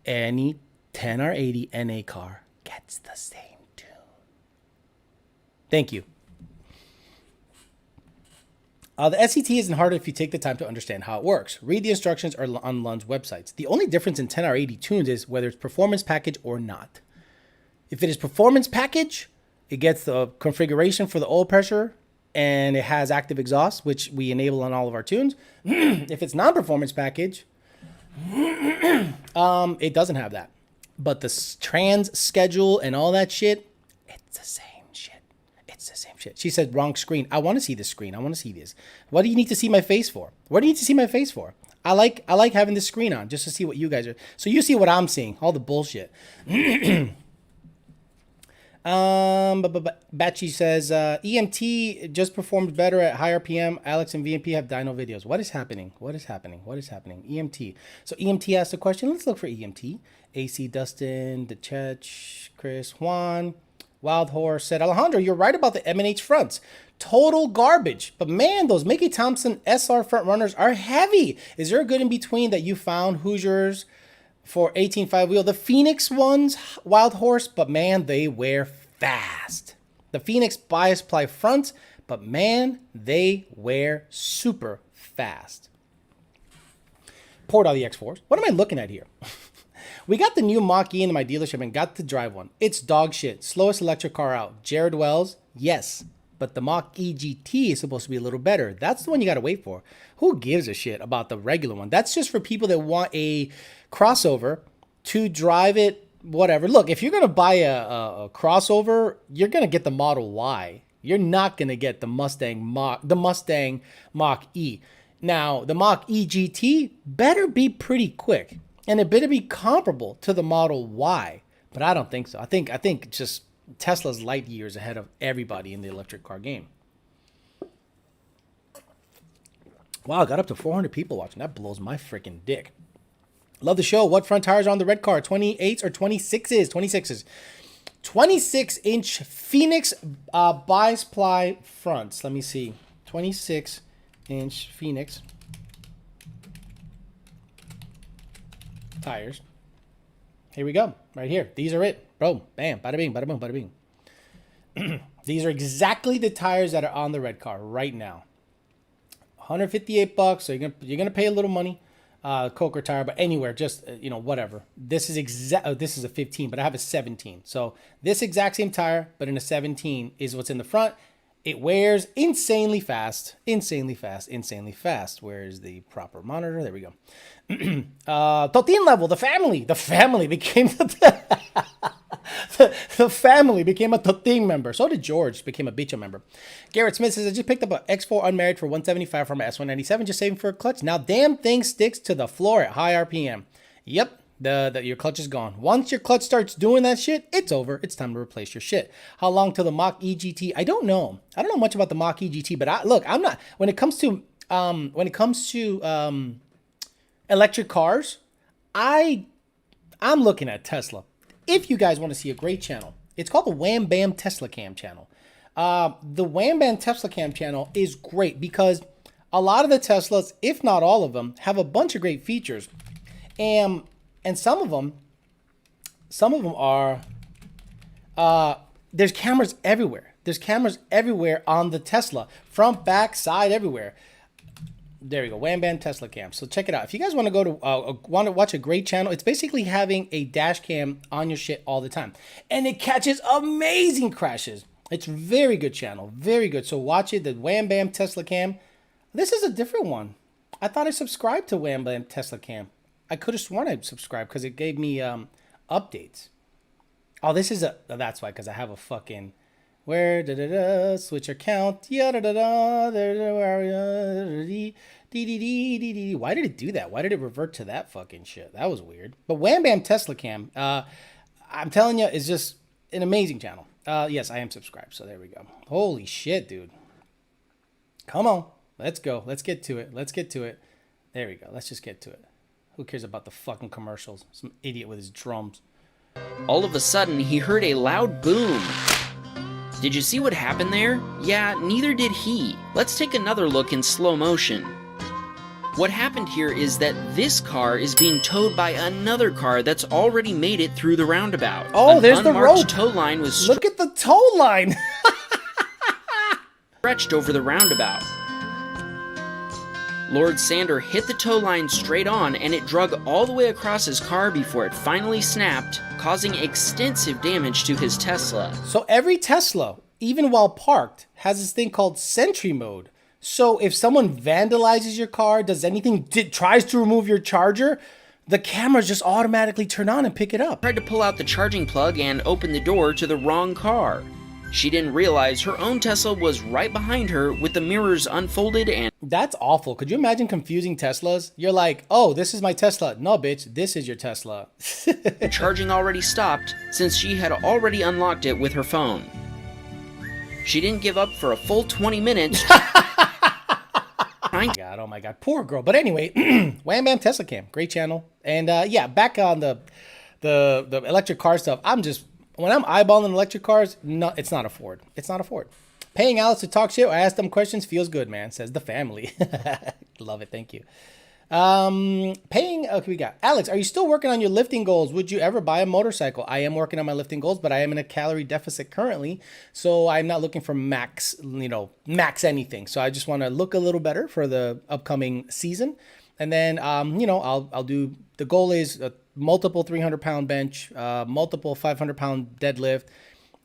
Any 10R80 NA car gets the same tune. Thank you. The SET isn't hard if you take the time to understand how it works. Read the instructions on Lund's websites. The only difference in 10R80 tunes is whether it's performance package or not. If it is performance package, it gets the configuration for the oil pressure and it has active exhaust, which we enable on all of our tunes. If it's non-performance package, it doesn't have that. But the trans schedule and all that shit, it's the same shit. It's the same shit. She said wrong screen. I want to see this screen. I want to see this. What do you need to see my face for? What do you need to see my face for? I like having this screen on just to see what you guys are. So you see what I'm seeing, all the bullshit. Batchy says EMT just performed better at higher RPM. Alex and VMP have dyno videos. What is happening? What is happening? What is happening? EMT. So EMT asked a question. Let's look for EMT. AC Dustin, DeChech, Chris, Juan, Wild Horse said, Alejandro, you're right about the M&H fronts. Total garbage. But man, those Mickey Thompson SR front runners are heavy. Is there a good in between that you found, Hoosiers, for 18.5 wheel? The Phoenix ones, Wild Horse, but man, they wear fast. The Phoenix bias ply front, but man, they wear super fast. Poured all the X4s. What am I looking at here? We got the new Mach-E into my dealership and got to drive one. It's dog shit. Slowest electric car out. Jared Wells, yes. But the Mach-E GT is supposed to be a little better. That's the one you got to wait for. Who gives a shit about the regular one? That's just for people that want a crossover to drive it, whatever. Look, if you're going to buy a crossover, you're going to get the Model Y. You're not going to get the Mustang Mach-E. Now, the Mach-E GT better be pretty quick. And it better be comparable to the Model Y. But I don't think so. I think just Tesla's light years ahead of everybody in the electric car game. Wow, I got up to 400 people watching. That blows my freaking dick. Love the show. What front tires are on the red car? 28s or 26s? 26s. 26-inch Phoenix bias ply fronts. Let me see. 26-inch Phoenix tires. Here we go. Right here. These are it. Boom. Bam. Bada bing. Bada boom. Bada bing. These are exactly the tires that are on the red car right now. $158. So you're gonna pay a little money. Coker tire, but anywhere, just whatever. This is this is a 15, but I have a 17. So this exact same tire, but in a 17 is what's in the front. It wears insanely fast, insanely fast, insanely fast. Where is the proper monitor? There we go. Totin level, the family became the family became a Totin member. So did George, became a Bicha member. Garrett Smith says, I just picked up an X4 unmarried for $175 from my S197, just saving for a clutch. Now damn thing sticks to the floor at high RPM. Yep. Your clutch is gone. Once your clutch starts doing that shit, it's over. It's time to replace your shit. How long till the Mach-E GT? I don't know. I don't know much about the Mach-E GT, but I'm not. When it comes to electric cars, I'm looking at Tesla. If you guys want to see a great channel, it's called the Wham Bam Tesla Cam channel. The Wham Bam Tesla Cam channel is great because a lot of the Teslas, if not all of them, have a bunch of great features. And some of them are, there's cameras everywhere. There's cameras everywhere on the Tesla. Front, back, side, everywhere. There you go, Wham Bam Tesla Cam. So check it out. If you guys want to go to, want to watch a great channel, it's basically having a dash cam on your shit all the time. And it catches amazing crashes. It's very good channel, very good. So watch it, the Wham Bam Tesla Cam. This is a different one. I thought I subscribed to Wham Bam Tesla Cam. I could have sworn I subscribed because it gave me updates. Oh, this is a... That's why, because I have a fucking... Where da-da-da, switch account, ya-da-da-da, why did it do that? Why did it revert to that fucking shit? That was weird. But Wham Bam Tesla Cam, I'm telling you, is just an amazing channel. Yes, I am subscribed, so there we go. Holy shit, dude. Come on, let's go. Let's get to it. Let's get to it. There we go. Let's just get to it. Who cares about the fucking commercials? Some idiot with his drums. All of a sudden, he heard a loud boom. Did you see what happened there? Yeah, neither did he. Let's take another look in slow motion. What happened here is that this car is being towed by another car that's already made it through the roundabout. Oh, there's the road. An tow line was Look at the tow line. stretched over the roundabout. Lord Sander hit the tow line straight on, and it drug all the way across his car before it finally snapped, causing extensive damage to his Tesla. So every Tesla, even while parked, has this thing called Sentry Mode. So if someone vandalizes your car, does anything, tries to remove your charger, the cameras just automatically turn on and pick it up. Tried to pull out the charging plug and open the door to the wrong car. She didn't realize her own Tesla was right behind her with the mirrors unfolded and... That's awful. Could you imagine confusing Teslas? You're like, oh, this is my Tesla. No, bitch, this is your Tesla. charging already stopped since she had already unlocked it with her phone. She didn't give up for a full 20 minutes. Oh my god, poor girl. But anyway, Wham Bam Tesla Cam, great channel. And yeah, back on the electric car stuff. When I'm eyeballing electric cars, no, it's not a Ford. It's not a Ford. Paying Alex to talk shit or ask them questions feels good, man, says the family. Love it. Thank you. Okay, we got Alex. Are you still working on your lifting goals? Would you ever buy a motorcycle? I am working on my lifting goals, but I am in a calorie deficit currently, so I'm not looking for max anything. So I just want to look a little better for the upcoming season, and then I'll do. The goal is a multiple 300-pound bench, multiple 500-pound deadlift,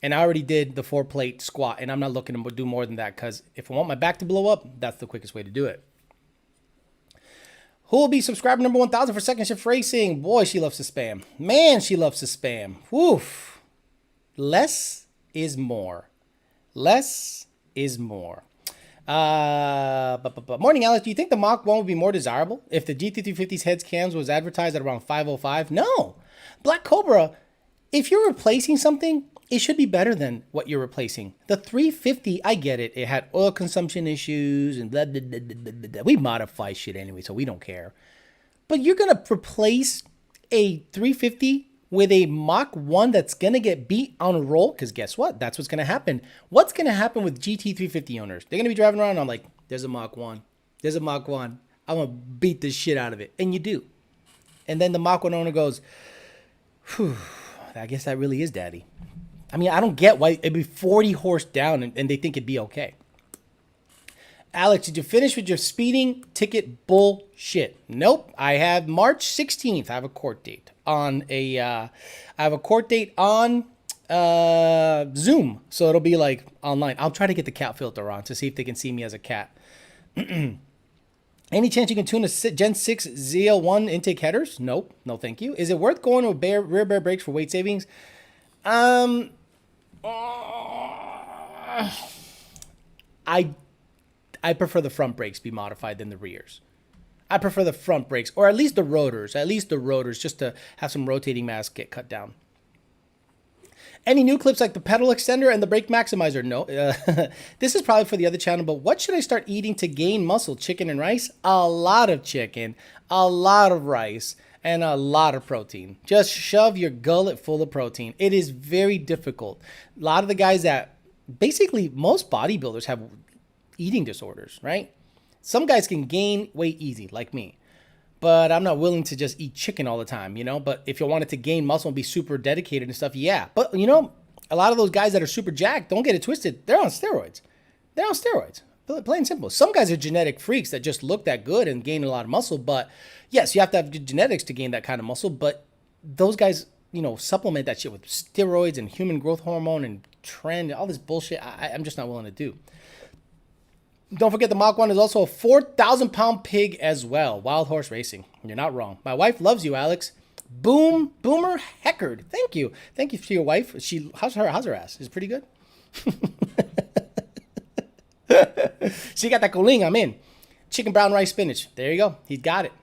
and I already did the 4-plate squat, and I'm not looking to do more than that because if I want my back to blow up, that's the quickest way to do it. Who will be subscriber number 1,000 for Second Shift Racing? Boy, she loves to spam. Man, she loves to spam. Woof. Less is more. Less is more. Morning, Alex. Do you think the Mach 1 would be more desirable if the GT350's heads cams was advertised at around 505? No. Black Cobra, if you're replacing something, it should be better than what you're replacing. The 350, I get it. It had oil consumption issues and blah, blah, blah, blah, blah, blah. We modify shit anyway, so we don't care. But you're going to replace a 350 with a Mach 1 that's going to get beat on a roll? Because guess what? That's what's going to happen. What's going to happen with GT350 owners? They're going to be driving around and I'm like, there's a Mach 1. There's a Mach 1. I'm going to beat the shit out of it. And you do. And then the Mach 1 owner goes, whew, I guess that really is daddy. I mean, I don't get why it'd be 40 horse down and they think it'd be okay. Alex, did you finish with your speeding ticket bullshit? Nope. I have March 16th. I have a court date on Zoom. So it'll be like online. I'll try to get the cat filter on to see if they can see me as a cat. Any chance you can tune a Gen 6 ZL1 intake headers? Nope. No, thank you. Is it worth going with rear bear brakes for weight savings? I prefer the front brakes be modified than the rears. I prefer the front brakes, or at least the rotors, just to have some rotating mass get cut down. Any new clips like the pedal extender and the brake maximizer? No. This is probably for the other channel, but what should I start eating to gain muscle? Chicken and rice? A lot of chicken, a lot of rice, and a lot of protein. Just shove your gullet full of protein. It is very difficult. A lot of the guys basically most bodybuilders have eating disorders, right? Some guys can gain weight easy, like me. But I'm not willing to just eat chicken all the time, But if you wanted to gain muscle and be super dedicated and stuff, yeah. But, a lot of those guys that are super jacked, don't get it twisted. They're on steroids. Plain and simple. Some guys are genetic freaks that just look that good and gain a lot of muscle. But, yes, you have to have good genetics to gain that kind of muscle. But those guys, supplement that shit with steroids and human growth hormone and trend, all this bullshit. I'm just not willing to do. Don't forget the Mach 1 is also a 4,000-pound pig as well. Wild horse racing. You're not wrong. My wife loves you, Alex. Boomer Heckard. Thank you. Thank you to your wife. How's her ass? Is it pretty good? She got that coling. I'm in. Chicken brown rice spinach. There you go. He's got it.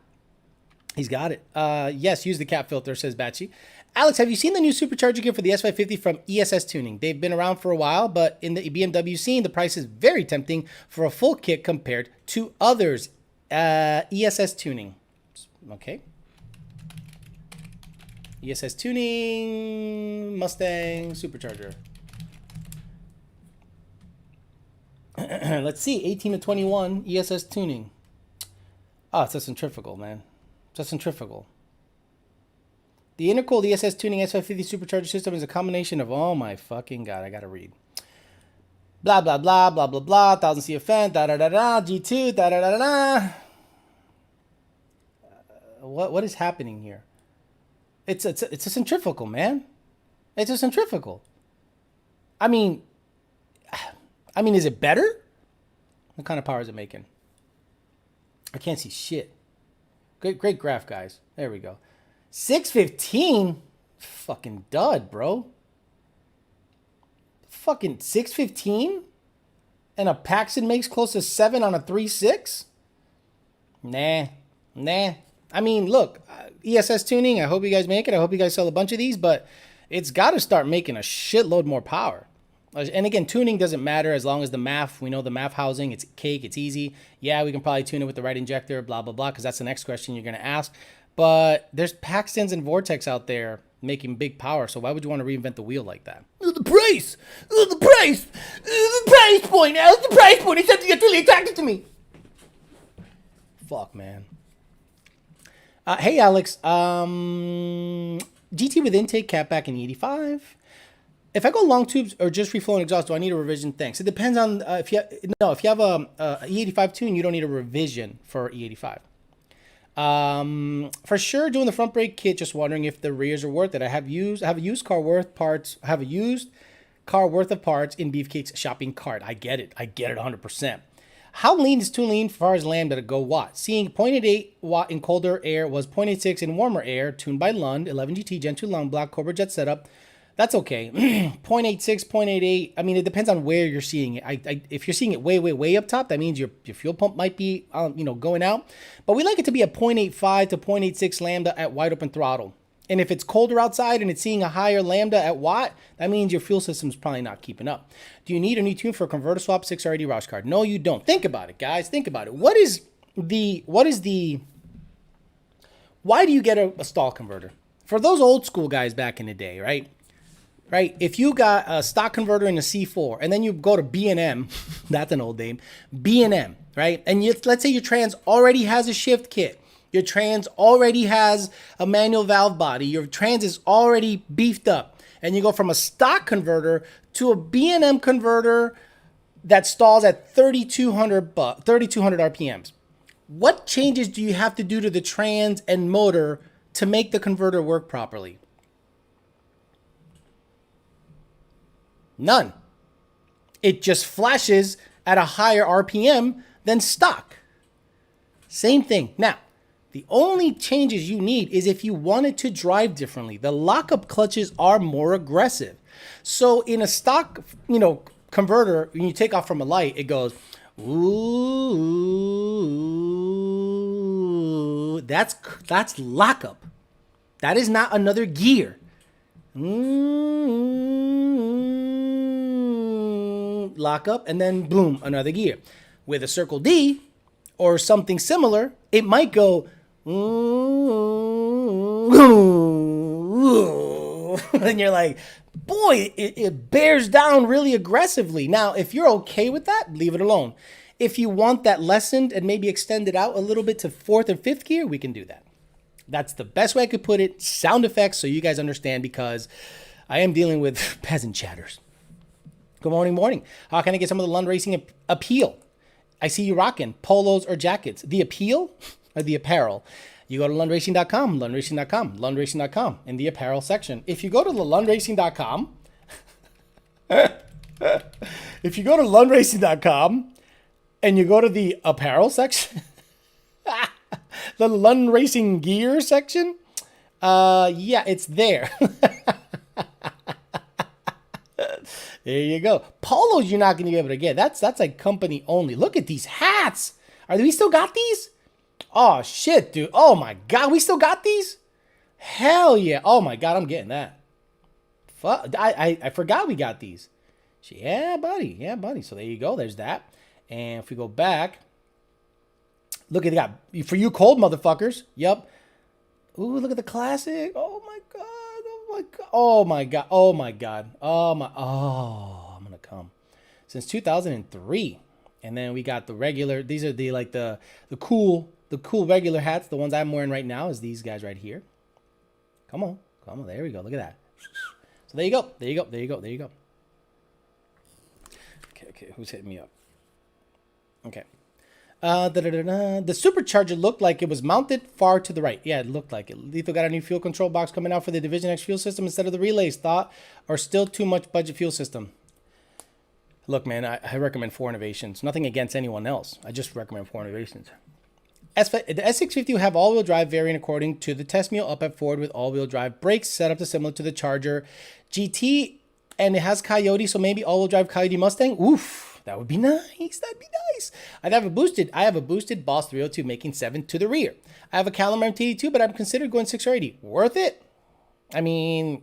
He's got it. Yes, use the cap filter, says Batchy. Alex, have you seen the new supercharger kit for the S550 from ESS Tuning? They've been around for a while, but in the BMW scene, the price is very tempting for a full kit compared to others. ESS Tuning. Okay. ESS Tuning, Mustang, supercharger. Let's see, 18 to 21, ESS Tuning. Oh, it's a centrifugal, man. It's a centrifugal. The intercooled ESS Tuning S550 supercharger system is a combination of, oh my fucking God, I gotta read. Blah, blah, blah, blah, blah, blah, 1000 CFN, da-da-da-da, G2, da-da-da-da-da. What is happening here? It's a centrifugal, man. It's a centrifugal. I mean, is it better? What kind of power is it making? I can't see shit. Great graph, guys. There we go. 615? Fucking dud, bro. Fucking 615? And a Paxton makes close to 7 on a 3.6? Nah. I mean, look, ESS Tuning, I hope you guys make it. I hope you guys sell a bunch of these, but it's got to start making a shitload more power. And again, tuning doesn't matter as long as the MAF, we know the MAF housing, it's cake, it's easy. Yeah, we can probably tune it with the right injector, blah, blah, blah, because that's the next question you're going to ask. But there's Paxtons and Vortex out there making big power, so why would you want to reinvent the wheel like that? The price point, Alex, the price point, it's something that's really attractive to me. Fuck, man. Hey, Alex, GT with intake cap back in E85. If I go long tubes or just free flowing exhaust, do I need a revision? Thanks. It depends on if you have a E85 tune, you don't need a revision for E85. For sure, doing the front brake kit. Just wondering if the rears are worth it. I have a used car worth of parts in Beefcake's shopping cart. I get it 100%. How lean is too lean as far as lambda to go watt? Seeing 0.88 watt in colder air was 0.86 in warmer air, tuned by Lund, 11 GT Gen 2 long block Cobra Jet setup. That's okay. 0.86, 0.88. I mean, it depends on where you're seeing it. If you're seeing it way up top, that means your fuel pump might be going out. But we like it to be a 0.85 to 0.86 lambda at wide open throttle. And if it's colder outside and it's seeing a higher lambda at watt, that means your fuel system's probably not keeping up. Do you need a new tune for a converter swap 6RD Roush card? No, you don't. Think about it, guys. Think about it. Why do you get a stall converter? For those old school guys back in the day, right? If you got a stock converter in a C4 and then you go to B&M, that's an old name, B&M, right? And let's say your trans already has a shift kit. Your trans already has a manual valve body. Your trans is already beefed up. And you go from a stock converter to a B&M converter that stalls at 3,200 RPMs. What changes do you have to do to the trans and motor to make the converter work properly? None. It just flashes at a higher RPM than stock. Same thing. Now, the only changes you need is if you wanted to drive differently. The lockup clutches are more aggressive. So in a stock, converter, when you take off from a light, it goes, ooh, that's lockup. That is not another gear. Lock up, and then boom, another gear. With a Circle D or something similar, it might go and you're like, boy, it bears down really aggressively. Now, if you're okay with that, leave it alone. If you want that lessened and maybe extended out a little bit to fourth and fifth gear, we can do that. That's the best way I could put it. Sound effects so you guys understand, because I am dealing with peasant chatters. Good morning. How can I get some of the Lund Racing appeal? I see you rocking polos or jackets. The appeal or the apparel? You go to lundracing.com, lundracing.com, in the apparel section. If you go to the lundracing.com, and you go to the apparel section, the London Racing Gear section, yeah, it's there. There you go. Polos you're not going to be able to get. That's like company only. Look at these hats. We still got these? Oh, shit, dude. Oh, my God. We still got these? Hell yeah. Oh, my God. I'm getting that. Fuck. I forgot we got these. Yeah, buddy. Yeah, buddy. So there you go. There's that. And if we go back, look at that. For you cold motherfuckers. Yep. Ooh, look at the classic. Oh, my God. Oh my God. Oh my God. Oh my. Oh, I'm gonna come. Since 2003, and then we got the regular. These are the cool regular hats. The ones I'm wearing right now is these guys right here. Come on. There we go. Look at that. So there you go. There you go. Okay. Who's hitting me up? Okay. The supercharger looked like it was mounted far to the right. Yeah, it looked like it. Lethal got a new fuel control box coming out for the Division X fuel system instead of the relays. Thought, or still too much budget fuel system. Look, man, I recommend 4 innovations. Nothing against anyone else. I just recommend 4 innovations. The S650 will have all-wheel drive variant according to the test mule up at Ford with all-wheel drive brakes set up to similar to the Charger GT, and it has Coyote, so maybe all-wheel drive Coyote Mustang. Oof. That would be nice. That'd be nice. I have a boosted Boss 302 making 7 to the rear. I have a Calamar MT82, but I'm considered going 6 or 80. Worth it? I mean,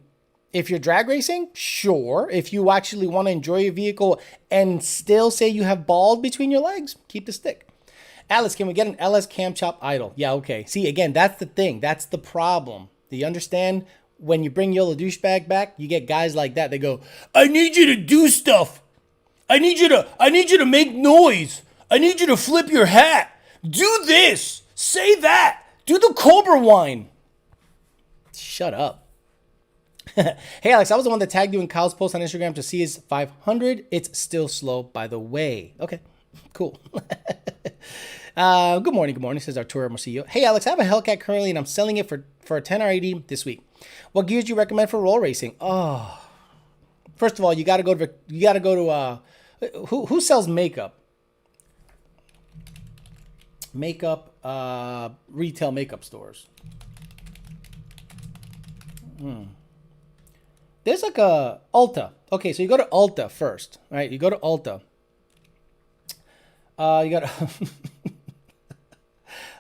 if you're drag racing, sure. If you actually want to enjoy your vehicle and still say you have ball between your legs, keep the stick. Alice, can we get an LS cam chop idle? Yeah, okay. See, again, that's the thing. That's the problem. Do you understand? When you bring Yellow Douchebag back, you get guys like that. They go, I need you to do stuff. I need you to make noise. I need you to flip your hat. Do this. Say that. Do the Cobra whine. Shut up. Hey, Alex, I was the one that tagged you in Kyle's post on Instagram to see his 500. It's still slow, by the way. Okay, cool. Good morning, says Arturo Morcillo. Hey, Alex, I have a Hellcat currently, and I'm selling it for a 10R80 this week. What gears do you recommend for roll racing? Oh, first of all, you got to go to who sells makeup? Retail makeup stores. There's like a Ulta. Okay, so you go to Ulta first, right? You go to Ulta. You got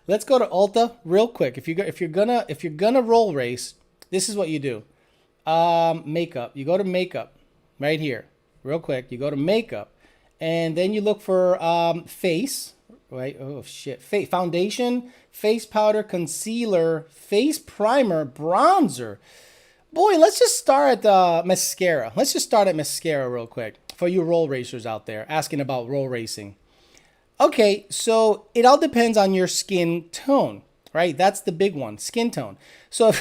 Let's go to Ulta real quick. If you're gonna roll race, this is what you do. Makeup. You go to makeup right here. Real quick, you go to makeup, and then you look for face, right? Oh shit, face, foundation, face powder, concealer, face primer, bronzer. Boy, let's just start at mascara. Let's just start at mascara real quick for you roll racers out there asking about roll racing. Okay, so it all depends on your skin tone, right? That's the big one, skin tone. So,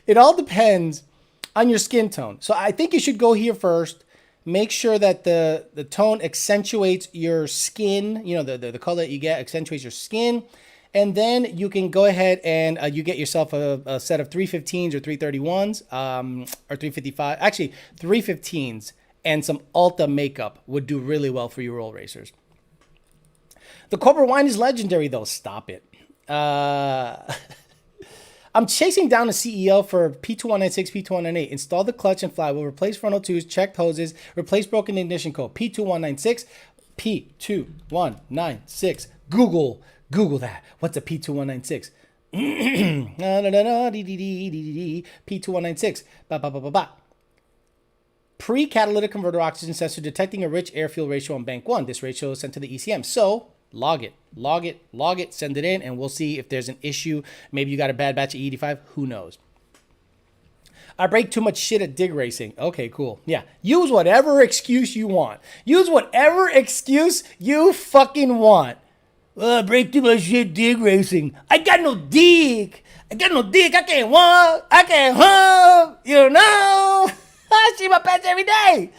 it all depends on your skin tone. So I think you should go here first. Make sure that the tone accentuates your skin. You know, the color that you get accentuates your skin. And then you can go ahead and you get yourself a set of 315s or 331s or 355. Actually, 315s and some Ulta makeup would do really well for you roll racers. The Cobra wine is legendary, though. Stop it. I'm chasing down a CEO for P2196, P2198. Install the clutch and flywheel, replace frontal tubes, checked hoses, replace broken ignition code. P2196, P2196. Google that. What's a P2196? P2196. Pre-catalytic converter oxygen sensor detecting a rich air-fuel ratio on bank 1. This ratio is sent to the ECM. So log it, send it in, and we'll see if there's an issue. Maybe you got a bad batch of E85. Who knows? I break too much shit at dig racing. Okay, cool. Yeah. Use whatever excuse you want. Use whatever excuse you fucking want. I break too much shit dig racing. I got no dig. I can't walk. I can't hump. You know? I shit my pants every day.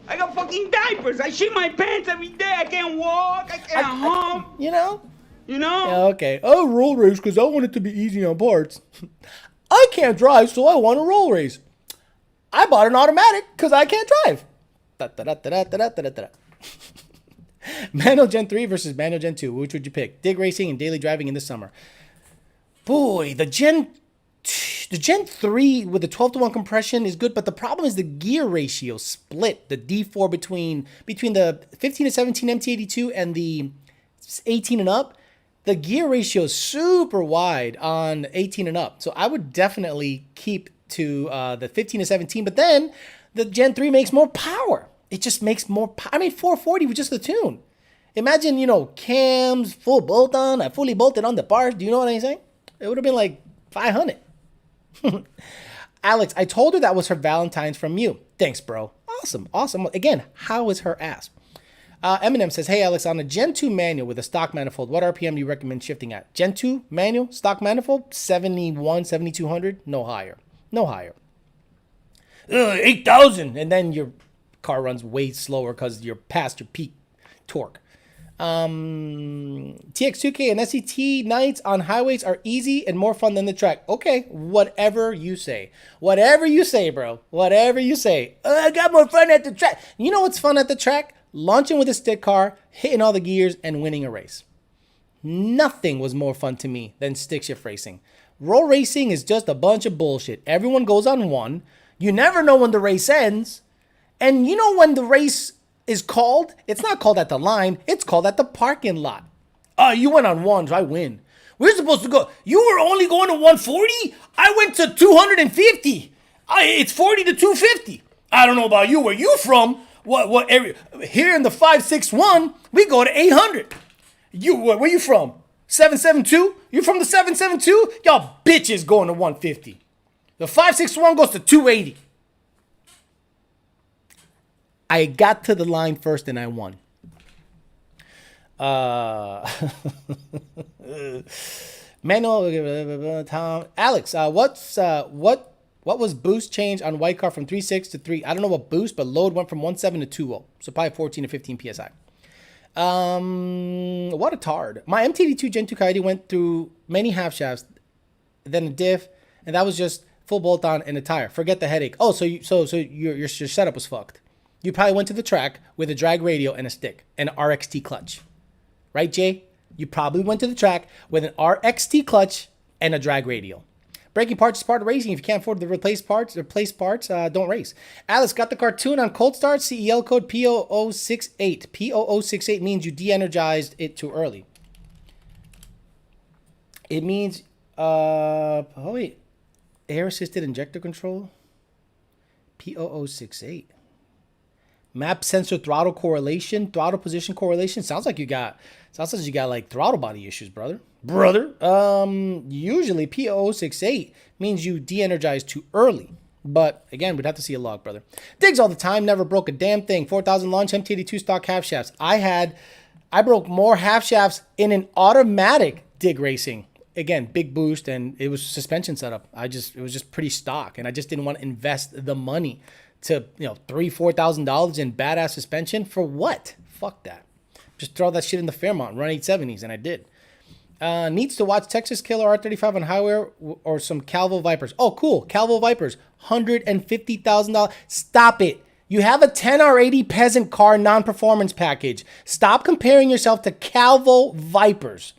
I got fucking diapers. I shit my pants every day. I can't walk. I can't hump. You know? Yeah, okay. Oh, roll race because I want it to be easy on parts. I can't drive, so I want a roll race. I bought an automatic because I can't drive. Manual Gen 3 versus Manual Gen 2. Which would you pick? Dig racing and daily driving in the summer. Boy, the Gen 3 with the 12-to-1 compression is good, but the problem is the gear ratio split. The D4 between the 15 to 17 MT82 and the 18 and up. The gear ratio is super wide on 18 and up. So I would definitely keep to the 15 to 17, but then the Gen 3 makes more power. It just makes more power. I mean, 440 with just the tune. Imagine, cams, full bolt on, I fully bolted on the bars. Do you know what I'm saying? It would have been like 500. Alex, I told her that was her Valentine's from you. Thanks, bro. Awesome. Again, how is her ass? Eminem says, hey, Alex, on a Gen 2 manual with a stock manifold, what RPM do you recommend shifting at? Gen 2 manual, stock manifold, 71, 7200, no higher. 8,000, and then your car runs way slower because you're past your peak torque. TX2K and SET nights on highways are easy and more fun than the track. Okay, whatever you say. Whatever you say, bro. Whatever you say. I got more fun at the track. You know what's fun at the track? Launching with a stick car, hitting all the gears, and winning a race. Nothing was more fun to me than stick shift racing. Roll racing is just a bunch of bullshit. Everyone goes on one. You never know when the race ends. And you know when the race is called? It's not called at the line. It's called at the parking lot. You went on one, so I win. We're supposed to go. You were only going to 140? I went to 250. It's 40 to 250. I don't know about you. Where you from? What area? Here in the 561, we go to 800. Where you from? 772? You from the 772? Y'all bitches going to 150. The 561 goes to 280. I got to the line first and I won. Manuel, Tom, Alex, what was boost change on white car from 3.6 to 3? I don't know what boost, but load went from 1.7 to 2.0. So probably 14 to 15 PSI. What a tard. My MT82 Gen 2 Coyote went through many half shafts, then a diff, and that was just full bolt on and a tire. Forget the headache. Oh, so your setup was fucked. You probably went to the track with a drag radial and a stick and an RXT clutch. Right, Jay? You probably went to the track with an RXT clutch and a drag radial. Breaking parts is part of racing. If you can't afford to replace parts, don't race. Alice got the cartoon on cold start. CEL code P0068. P0068 means you de-energized it too early. It means, air assisted injector control. P0068. Map sensor throttle correlation, throttle position correlation. Sounds like you got like throttle body issues, brother. Usually P0068 means you de-energize too early. But again, we'd have to see a log, brother. Digs all the time, never broke a damn thing. 4,000 launch MT82 stock half shafts. I broke more half shafts in an automatic dig racing. Again, big boost, and it was suspension setup. It was just pretty stock, and I just didn't want to invest the money to, $3,000-$4,000 in badass suspension for what? Fuck that. Just throw that shit in the Fairmont, run 870s, and I did. Needs to watch Texas Killer R35 on highway or some Calvo Vipers. Oh, cool. Calvo Vipers, $150,000. Stop it. You have a 10R80 Peasant car non-performance package. Stop comparing yourself to Calvo Vipers.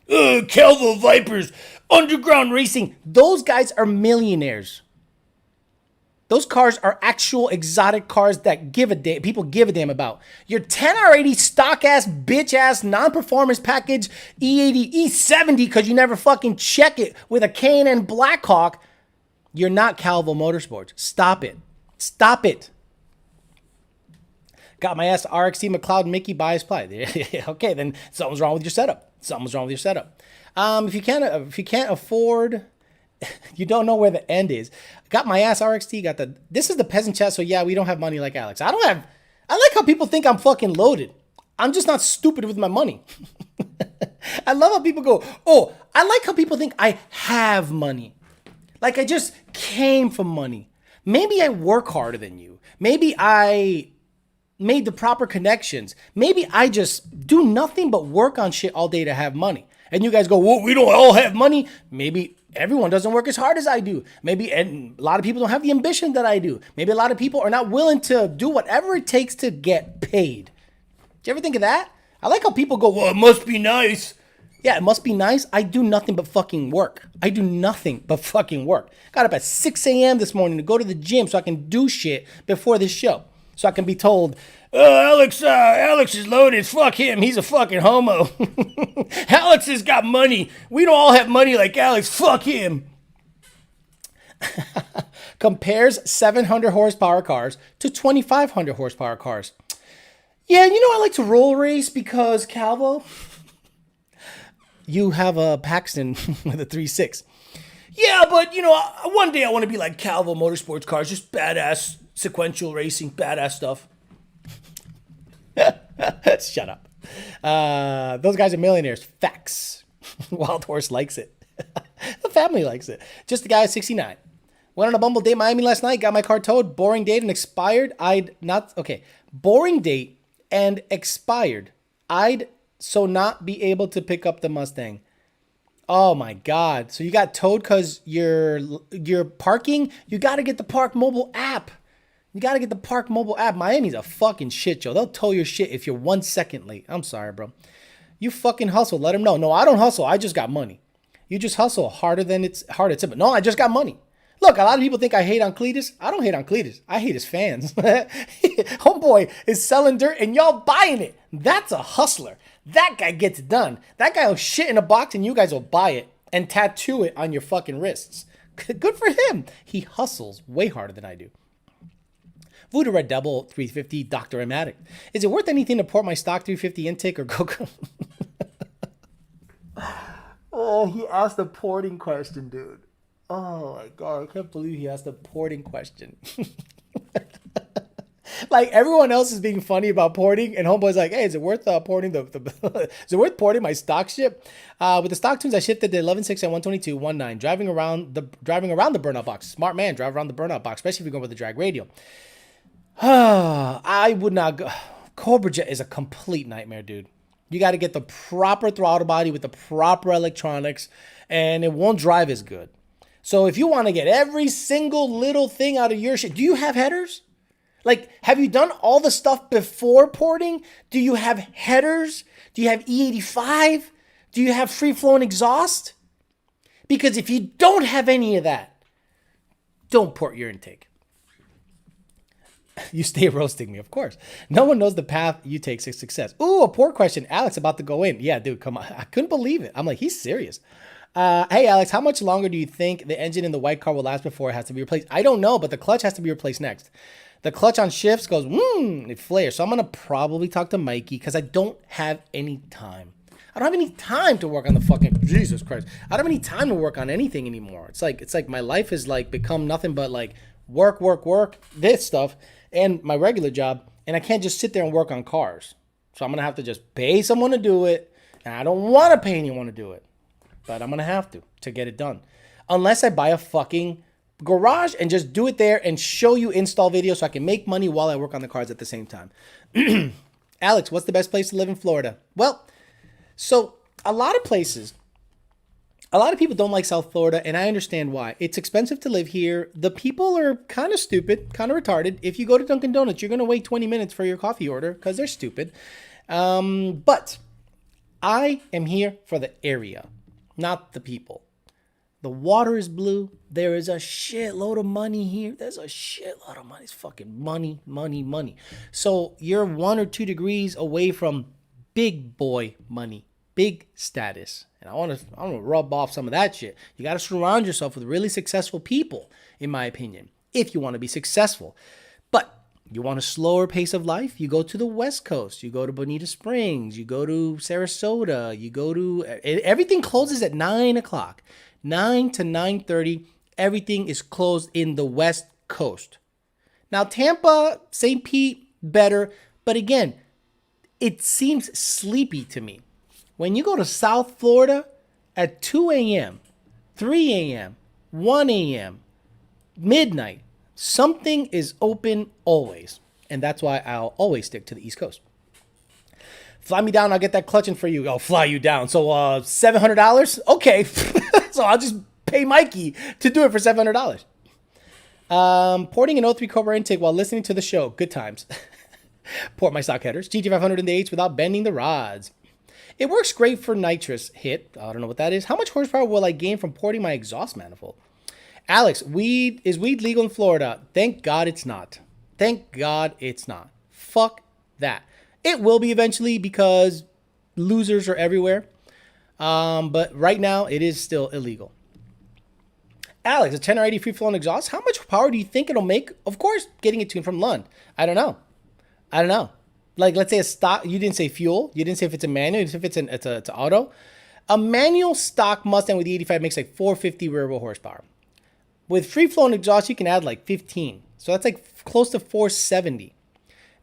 Calvo Vipers, underground racing. Those guys are millionaires. Those cars are actual exotic cars that people give a damn about. Your 10R80 stock ass, bitch ass, non-performance package E80, E70, because you never fucking check it with a K&N Blackhawk. You're not Calvo Motorsports. Stop it. Stop it. Got my ass to RXT McLeod Mickey bias play. Okay, then something's wrong with your setup. If you can't afford, you don't know where the end is. Got my ass RXT. This is the peasant chat. So yeah, we don't have money like Alex. I like how people think I'm fucking loaded. I'm just not stupid with my money. I love how people go, oh, I like how people think I have money. Like I just came from money. Maybe I work harder than you. Maybe I made the proper connections. Maybe I just do nothing but work on shit all day to have money. And you guys go, well, we don't all have money. Maybe everyone doesn't work as hard as I do. Maybe and a lot of people don't have the ambition that I do. Maybe a lot of people are not willing to do whatever it takes to get paid. Do you ever think of that? I like how people go, well, it must be nice. Yeah, it must be nice. I do nothing but fucking work. I do nothing but fucking work. Got up at 6 a.m. this morning to go to the gym so I can do shit before this show. So I can be told, Alex is loaded. Fuck him. He's a fucking homo. Alex has got money. We don't all have money like Alex. Fuck him. Compares 700 horsepower cars to 2,500 horsepower cars. Yeah, you know, I like to roll race because, Calvo, you have a Paxton with a 3.6. Yeah, but, you know, one day I want to be like Calvo Motorsports cars, just badass sequential racing, badass stuff. Shut up. Those guys are millionaires. Facts. Wild Horse likes it. The family likes it. Just the guy at 69. Went on a Bumble date in Miami last night. Got my car towed. Boring date and expired. Boring date and expired. I'd not be able to pick up the Mustang. Oh my God. So you got towed because you're parking? You got to get the Park Mobile app. You got to get the Park Mobile app. Miami's a fucking shit show. They'll tow your shit if you're 1 second late. I'm sorry, bro. You fucking hustle. Let them know. No, I don't hustle. I just got money. You just hustle harder than it's hard. It's simple. No, I just got money. Look, a lot of people think I hate on Cletus. I don't hate on Cletus. I hate his fans. Homeboy is selling dirt and y'all buying it. That's a hustler. That guy gets it done. That guy will shit in a box and you guys will buy it and tattoo it on your fucking wrists. Good for him. He hustles way harder than I do. Voodoo Red Double 350 Dr. Amatic. Is it worth anything to port my stock 350 intake or go? Oh, he asked a porting question, dude. Oh my God, I can't believe he asked a porting question. Like everyone else is being funny about porting, and Homeboy's like, "Hey, is it worth porting is it worth porting my stock ship?" With the stock tunes, I shifted the 11.6 and 122.19, driving around the burnout box. Smart man, drive around the burnout box, especially if you're going with the drag radial. I would not go. Cobra Jet is a complete nightmare, dude. You got to get the proper throttle body with the proper electronics, and it won't drive as good. So if you want to get every single little thing out of your shit, do you have headers? Like, have you done all the stuff before porting? Do you have headers? Do you have E85? Do you have free-flowing exhaust? Because if you don't have any of that, don't port your intake. You stay roasting me, of course. No one knows the path you take to success. Ooh, a port question. Alex about to go in. Yeah, dude, come on. I couldn't believe it. I'm like, he's serious. Hey, Alex, how much longer do you think the engine in the white car will last before it has to be replaced? I don't know, but the clutch has to be replaced next. The clutch on shifts goes, it flares. So I'm going to probably talk to Mikey because I don't have any time. I don't have any time to work on the fucking, Jesus Christ. I don't have any time to work on anything anymore. It's like my life has like become nothing but like work, this stuff, and my regular job. And I can't just sit there and work on cars. So I'm going to have to just pay someone to do it. And I don't want to pay anyone to do it. But I'm going to have to get it done. Unless I buy a fucking garage and just do it there and show you install videos so I can make money while I work on the cars at the same time. Alex, what's the best place to live in Florida? Well, so a lot of people don't like South Florida, and I understand why. It's expensive to live here. The people are kind of stupid, kind of retarded. If you go to Dunkin' Donuts, you're going to wait 20 minutes for your coffee order because they're stupid. But I am here for the area, not the people. The water is blue. There is a shitload of money here. There's a shitload of money. It's fucking money, money, money. So you're 1 or 2 degrees away from big boy money, big status. And I want to rub off some of that shit. You got to surround yourself with really successful people, in my opinion, if you want to be successful. But you want a slower pace of life? You go to the West Coast. You go to Bonita Springs. You go to Sarasota. You go to... Everything closes at 9 o'clock. 9 to 9:30, everything is closed in the West Coast. Now, Tampa, St. Pete, better. But again, it seems sleepy to me. When you go to South Florida at 2 a.m., 3 a.m., 1 a.m., midnight, something is open always. And that's why I'll always stick to the East Coast. Fly me down, I'll get that clutching for you. I'll fly you down. So $700? Okay. So I'll just pay Mikey to do it for $700. Porting an 03 Cobra intake while listening to the show. Good times. Port my stock headers. GT500 in the 8's without bending the rods. It works great for nitrous hit. I don't know what that is. How much horsepower will I gain from porting my exhaust manifold? Alex, is weed legal in Florida? Thank God it's not. Thank God it's not. Fuck that. It will be eventually because losers are everywhere. But right now it is still illegal. Alex, a 10R80 free-flowing exhaust. How much power do you think it'll make? Of course, getting it tuned from Lund. I don't know. Like, let's say a stock. You didn't say fuel. You didn't say if it's a manual. You didn't say if it's an auto. A manual stock Mustang with the 85 makes like 450 rear wheel horsepower. With free-flowing exhaust, you can add like 15. So that's like close to 470.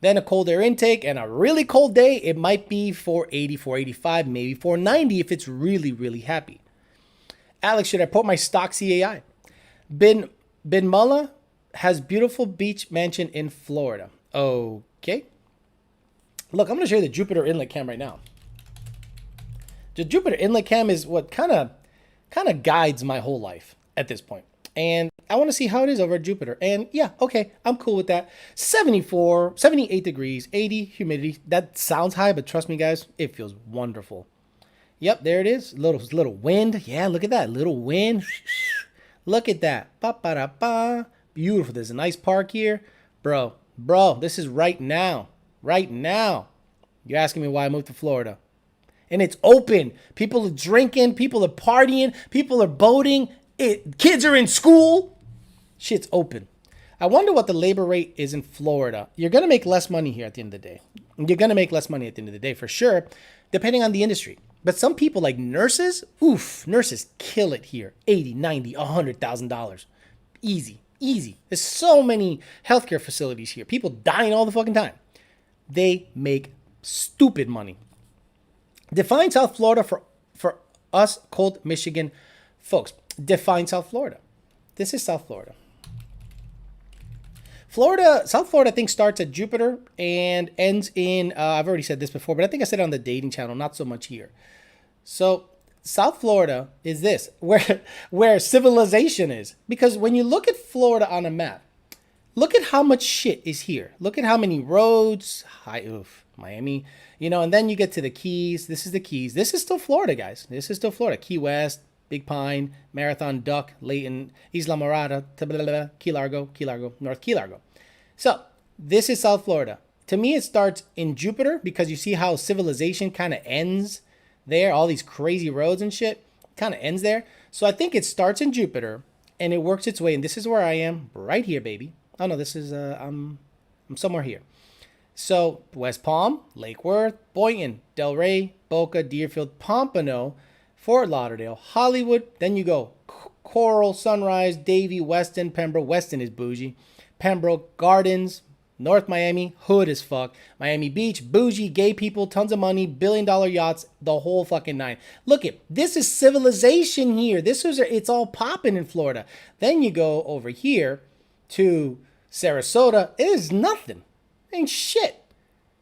Then a cold air intake and a really cold day, it might be 480, 485, maybe 490 if it's really, really happy. Alex, should I put my stock CAI? Bin Mullah has beautiful beach mansion in Florida. Okay. Look, I'm going to show you the Jupiter inlet cam right now. The Jupiter inlet cam is what kind of guides my whole life at this point. And I want to see how it is over at Jupiter. And yeah, okay, I'm cool with that. 78 degrees, 80 humidity. That sounds high, but trust me, guys, it feels wonderful. Yep, there it is. Little wind. Yeah, look at that. Little wind. Look at that. Ba-ba-da-ba. Beautiful. There's a nice park here. Bro, this is right now. Right now. You're asking me why I moved to Florida. And it's open. People are drinking. People are partying. People are boating. Kids are in school. Shit's open. I wonder what the labor rate is in Florida. You're going to make less money here at the end of the day. You're going to make less money at the end of the day for sure, depending on the industry. But some people like nurses, nurses kill it here. 80, 90, $100,000. Easy. There's so many healthcare facilities here. People dying all the fucking time. They make stupid money. Define South Florida for us cold Michigan folks. Define South Florida. This is South Florida. South Florida, I think, starts at Jupiter and ends in, I've already said this before, but I think I said it on the dating channel, not so much here. So South Florida is this, where civilization is. Because when you look at Florida on a map, look at how much shit is here. Look at how many roads, Miami, and then you get to the Keys. This is the Keys. This is still Florida, guys. This is still Florida. Key West, Big Pine, Marathon, Duck, Layton, Isla Morada, Key Largo, North Key Largo. So this is South Florida. To me, it starts in Jupiter because you see how civilization kind of ends there. All these crazy roads and shit kind of ends there. So I think it starts in Jupiter and it works its way. And this is where I am right here, baby. Oh no, this is, I'm somewhere here. So West Palm, Lake Worth, Boynton, Delray, Boca, Deerfield, Pompano, Fort Lauderdale, Hollywood, then you go Coral, Sunrise, Davie, Weston, Pembroke. Weston is bougie. Pembroke, Gardens, North Miami, hood as fuck. Miami Beach, bougie, gay people, tons of money, billion-dollar yachts, the whole fucking nine. Look it, this is civilization here. It's all popping in Florida. Then you go over here to Sarasota. It is nothing. There ain't shit.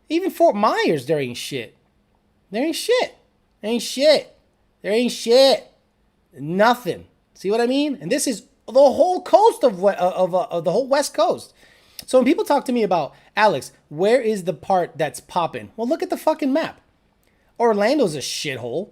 Even Fort Myers, there ain't shit. There ain't shit. There ain't shit. Nothing. See what I mean? And this is the whole coast of the whole West Coast. So when people talk to me about, Alex, where is the part that's popping? Well, look at the fucking map. Orlando's a shithole.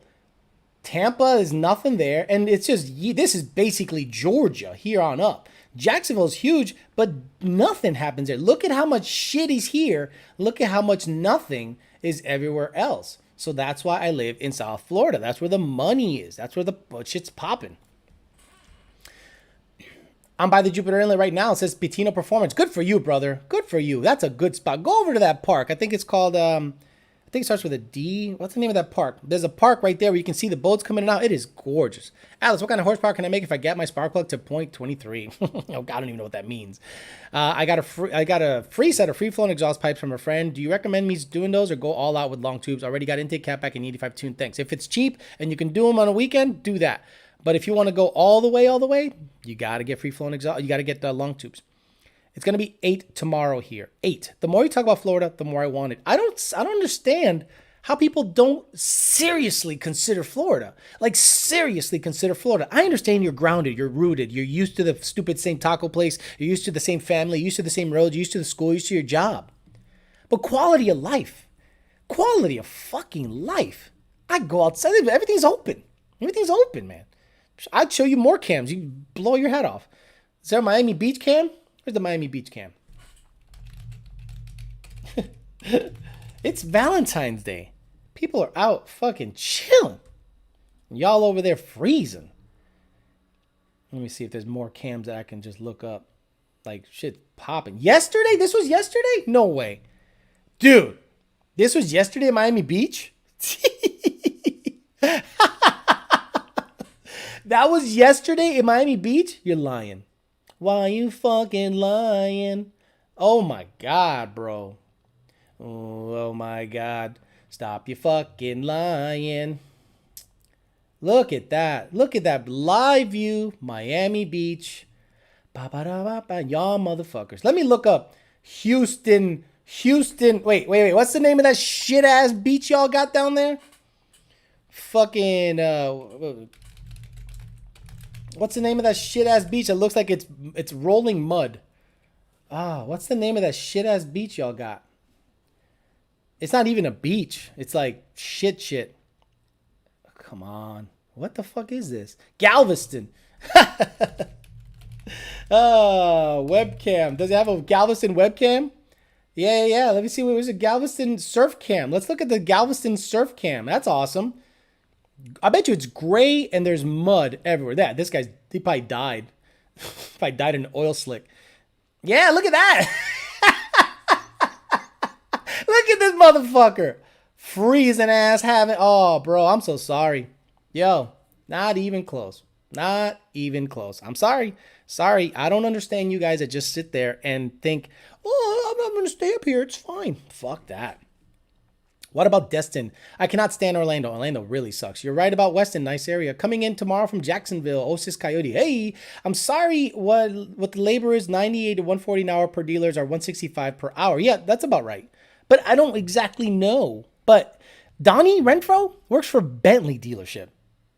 Tampa is nothing there. And it's just, this is basically Georgia here on up. Jacksonville's huge, but nothing happens there. Look at how much shit is here. Look at how much nothing is everywhere else. So that's why I live in South Florida. That's where the money is. That's where the shit's popping. I'm by the Jupiter Inlet right now. It says Pitino Performance. Good for you, brother. Good for you. That's a good spot. Go over to that park. I think it's called, I think it starts with a D. What's the name of that park? There's a park right there where you can see the boats coming in and out. It is gorgeous. Alex, what kind of horsepower can I make if I get my spark plug to 0.23? Oh, God, I don't even know what that means. I got a free set of free-flowing exhaust pipes from a friend. Do you recommend me doing those or go all out with long tubes? Already got intake, catback, and 85 tune. Thanks. If it's cheap and you can do them on a weekend, do that. But if you want to go all the way, you got to get free-flowing exhaust. You got to get the long tubes. It's going to be 8 tomorrow here. 8. The more you talk about Florida, the more I want it. I don't understand how people don't seriously consider Florida. Like, seriously consider Florida. I understand you're grounded, you're rooted, you're used to the stupid same taco place, you're used to the same family, you're used to the same roads, you're used to the school, you're used to your job. But quality of life, quality of fucking life. I go outside, everything's open. Everything's open, man. I'd show you more cams. You blow your head off. Is there a Miami Beach cam? Where's the Miami Beach cam? It's Valentine's Day. People are out fucking chilling. Y'all over there freezing. Let me see if there's more cams that I can just look up. Like, shit popping. Yesterday? This was yesterday? No way. Dude, this was yesterday at Miami Beach? That was yesterday in Miami Beach? You're lying. Why you fucking lying? Oh my God, bro. Oh my God. Stop your fucking lying. Look at that. Look at that live view. Miami Beach. Ba-ba-da-ba-ba. Y'all motherfuckers. Let me look up Houston. Wait. What's the name of that shit ass beach y'all got down there? Fucking, what's the name of that shit ass beach? It looks like it's rolling mud. What's the name of that shit ass beach y'all got? It's not even a beach. It's like shit. Come on. What the fuck is this? Galveston. Webcam. Does it have a Galveston webcam? Yeah. Let me see. Where's a Galveston surf cam? Let's look at the Galveston surf cam. That's awesome. I bet you it's gray and there's mud everywhere. He probably died. Probably died in an oil slick. Yeah, look at that. Look at this motherfucker. Freezing ass having. Oh, bro, I'm so sorry. Yo, not even close. Not even close. I'm sorry. Sorry. I don't understand you guys that just sit there and think, oh, I'm not going to stay up here. It's fine. Fuck that. What about Destin? I cannot stand Orlando. Orlando really sucks. You're right about Weston. Nice area. Coming in tomorrow from Jacksonville. Osis Coyote. Hey, I'm sorry. What the labor is 98 to 140 an hour per dealers are 165 per hour. Yeah, that's about right. But I don't exactly know. But Donnie Renfro works for Bentley dealership.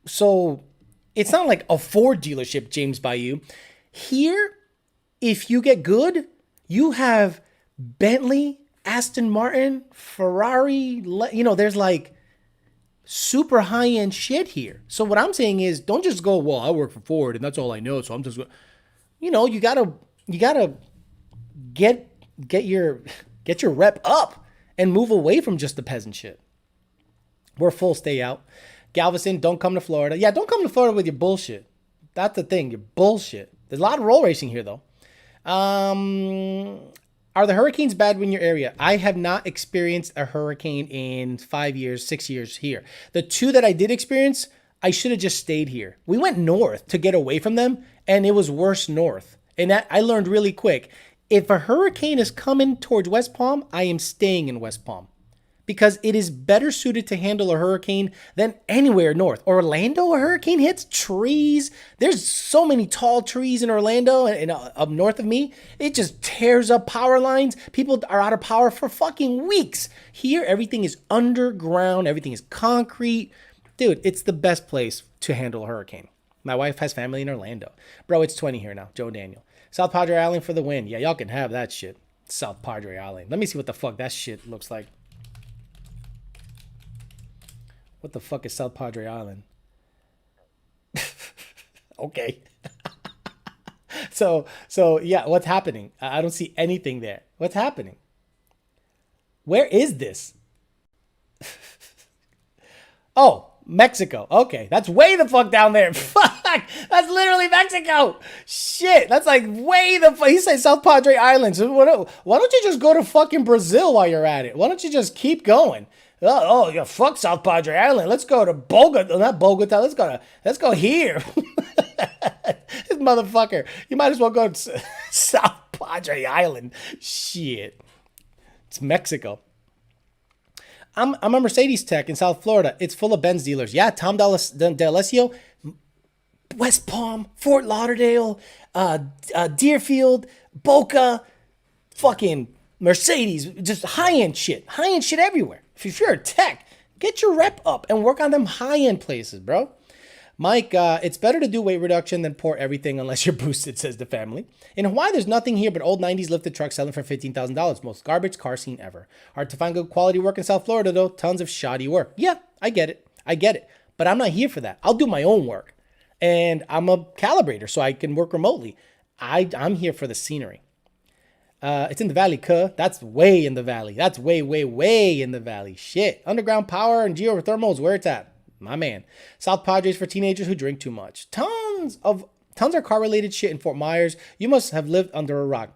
So it's not like a Ford dealership, James Bayou. Here, if you get good, you have Bentley, Aston Martin, Ferrari, there's like super high-end shit here. So what I'm saying is don't just go, well, I work for Ford and that's all I know. So I'm just, you gotta get your rep up and move away from just the peasant shit. We're full stay out. Galveston, don't come to Florida. Yeah, don't come to Florida with your bullshit. That's the thing, your bullshit. There's a lot of roll racing here though. Are the hurricanes bad in your area? I have not experienced a hurricane in 5 years, 6 years here. The two that I did experience, I should have just stayed here. We went north to get away from them, and it was worse north. And that I learned really quick. If a hurricane is coming towards West Palm, I am staying in West Palm. Because it is better suited to handle a hurricane than anywhere north. Orlando, a hurricane hits trees. There's so many tall trees in Orlando and up north of me. It just tears up power lines. People are out of power for fucking weeks. Here, everything is underground. Everything is concrete. Dude, it's the best place to handle a hurricane. My wife has family in Orlando. Bro, it's 20 here now. Joe Daniel. South Padre Island for the win. Yeah, y'all can have that shit. South Padre Island. Let me see what the fuck that shit looks like. What the fuck is South Padre Island? Okay. So yeah, what's happening? I don't see anything there. What's happening? Where is this? Oh, Mexico. Okay, that's way the fuck down there. Fuck, that's literally Mexico. Shit, that's like way the fuck. He said South Padre Island. So why don't you just go to fucking Brazil while you're at it? Why don't you just keep going? Oh, yeah, fuck South Padre Island. Let's go to Bogota. Not Bogota. Let's go here. This motherfucker. You might as well go to South Padre Island. Shit. It's Mexico. I'm a Mercedes tech in South Florida. It's full of Benz dealers. Yeah, Tom D'Alessio, West Palm, Fort Lauderdale, Deerfield, Boca, fucking Mercedes. Just high-end shit. High-end shit everywhere. If you're a tech, Get your rep up and work on them high-end places, bro. Mike, it's better to do weight reduction than pour everything unless you're boosted, says the family. In Hawaii, there's nothing here but old 90s lifted trucks selling for $15,000. Most garbage car scene ever. Hard to find good quality work in South Florida, though. Tons of shoddy work. Yeah, I get it. I get it. But I'm not here for that. I'll do my own work. And I'm a calibrator, so I can work remotely. I'm here for the scenery. It's in the valley, That's way in the valley. That's way, way, way in the valley. Shit. Underground power and geothermal is where it's at. My man. South Padres for teenagers who drink too much. Tons of car-related shit in Fort Myers. You must have lived under a rock.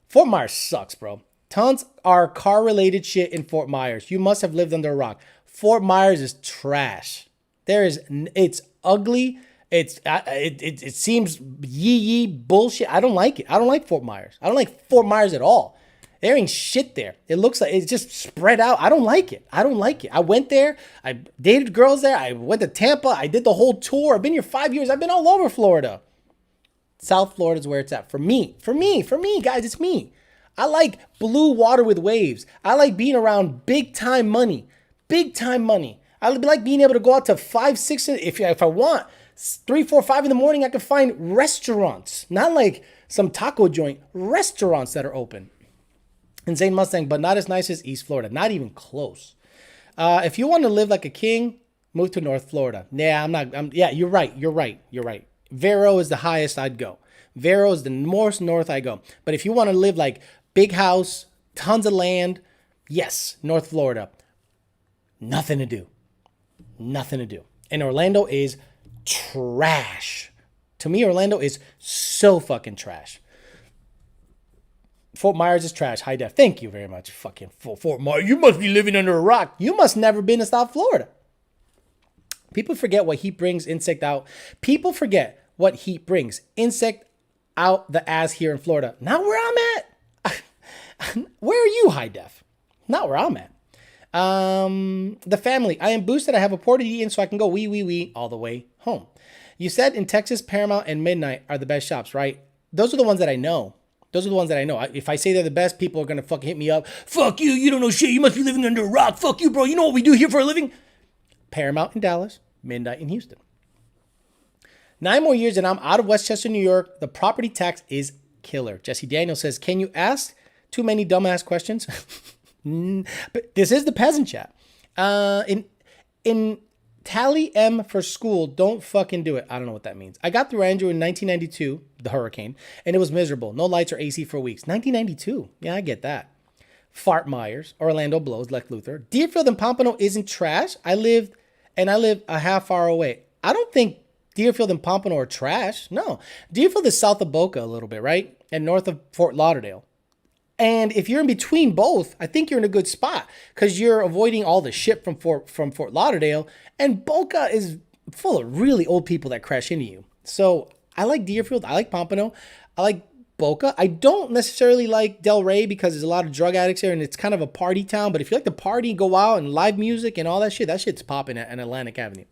Fort Myers sucks, bro. Tons are car-related shit in Fort Myers. You must have lived under a rock. Fort Myers is trash. It's ugly. It seems yee bullshit. I don't like it. I don't like Fort Myers. I don't like Fort Myers at all. There ain't shit there. It looks like it's just spread out. I don't like it. I don't like it. I went there. I dated girls there. I went to Tampa. I did the whole tour. I've been here 5 years. I've been all over Florida. South Florida is where it's at. For me, guys, it's me. I like blue water with waves. I like being around big time money. Big time money. I like being able to go out to 5, 6, if I want, 3, 4, 5 in the morning, I can find restaurants. Not like some taco joint. Restaurants that are open. Insane Mustang, but not as nice as East Florida. Not even close. If you want to live like a king, move to North Florida. Yeah, you're right. Vero is the highest I'd go. Vero is the most north I go. But if you want to live like big house, tons of land, yes, North Florida. Nothing to do. And Orlando is trash. To me, Orlando is so fucking trash. Fort Myers is trash. High def. Thank you very much. Fucking Fort Myers. You must be living under a rock. You must never been to South Florida. People forget what heat brings insect out. People forget what heat brings insect out the ass here in Florida. Not where I'm at. Where are you, high def? Not where I'm at. The family. I am boosted. I have a port to eat in so I can go wee all the way home. You said in Texas, Paramount and Midnight are the best shops, right? Those are the ones that I know. If I say they're the best, people are going to fucking hit me up. Fuck you. You don't know shit. You must be living under a rock. Fuck you, bro. You know what we do here for a living? Paramount in Dallas, Midnight in Houston. 9 more years and I'm out of Westchester, New York. The property tax is killer. Jesse Daniel says, can you ask too many dumbass questions? But this is the peasant chat. In Tally M for school, don't fucking do it. I don't know what that means. I got through Andrew in 1992, the hurricane, and it was miserable. No lights or AC for weeks. 1992. Yeah, I get that. Fart Myers, Orlando blows, Lex Luthor. Deerfield and Pompano isn't trash. I live a half hour away. I don't think Deerfield and Pompano are trash. No. Deerfield is south of Boca a little bit, right? And north of Fort Lauderdale. And if you're in between both, I think you're in a good spot because you're avoiding all the shit from Fort Lauderdale. And Boca is full of really old people that crash into you. So I like Deerfield. I like Pompano. I like Boca. I don't necessarily like Del Rey because there's a lot of drug addicts there and it's kind of a party town. But if you like to party, go out and live music and all that shit's popping at Atlantic Avenue.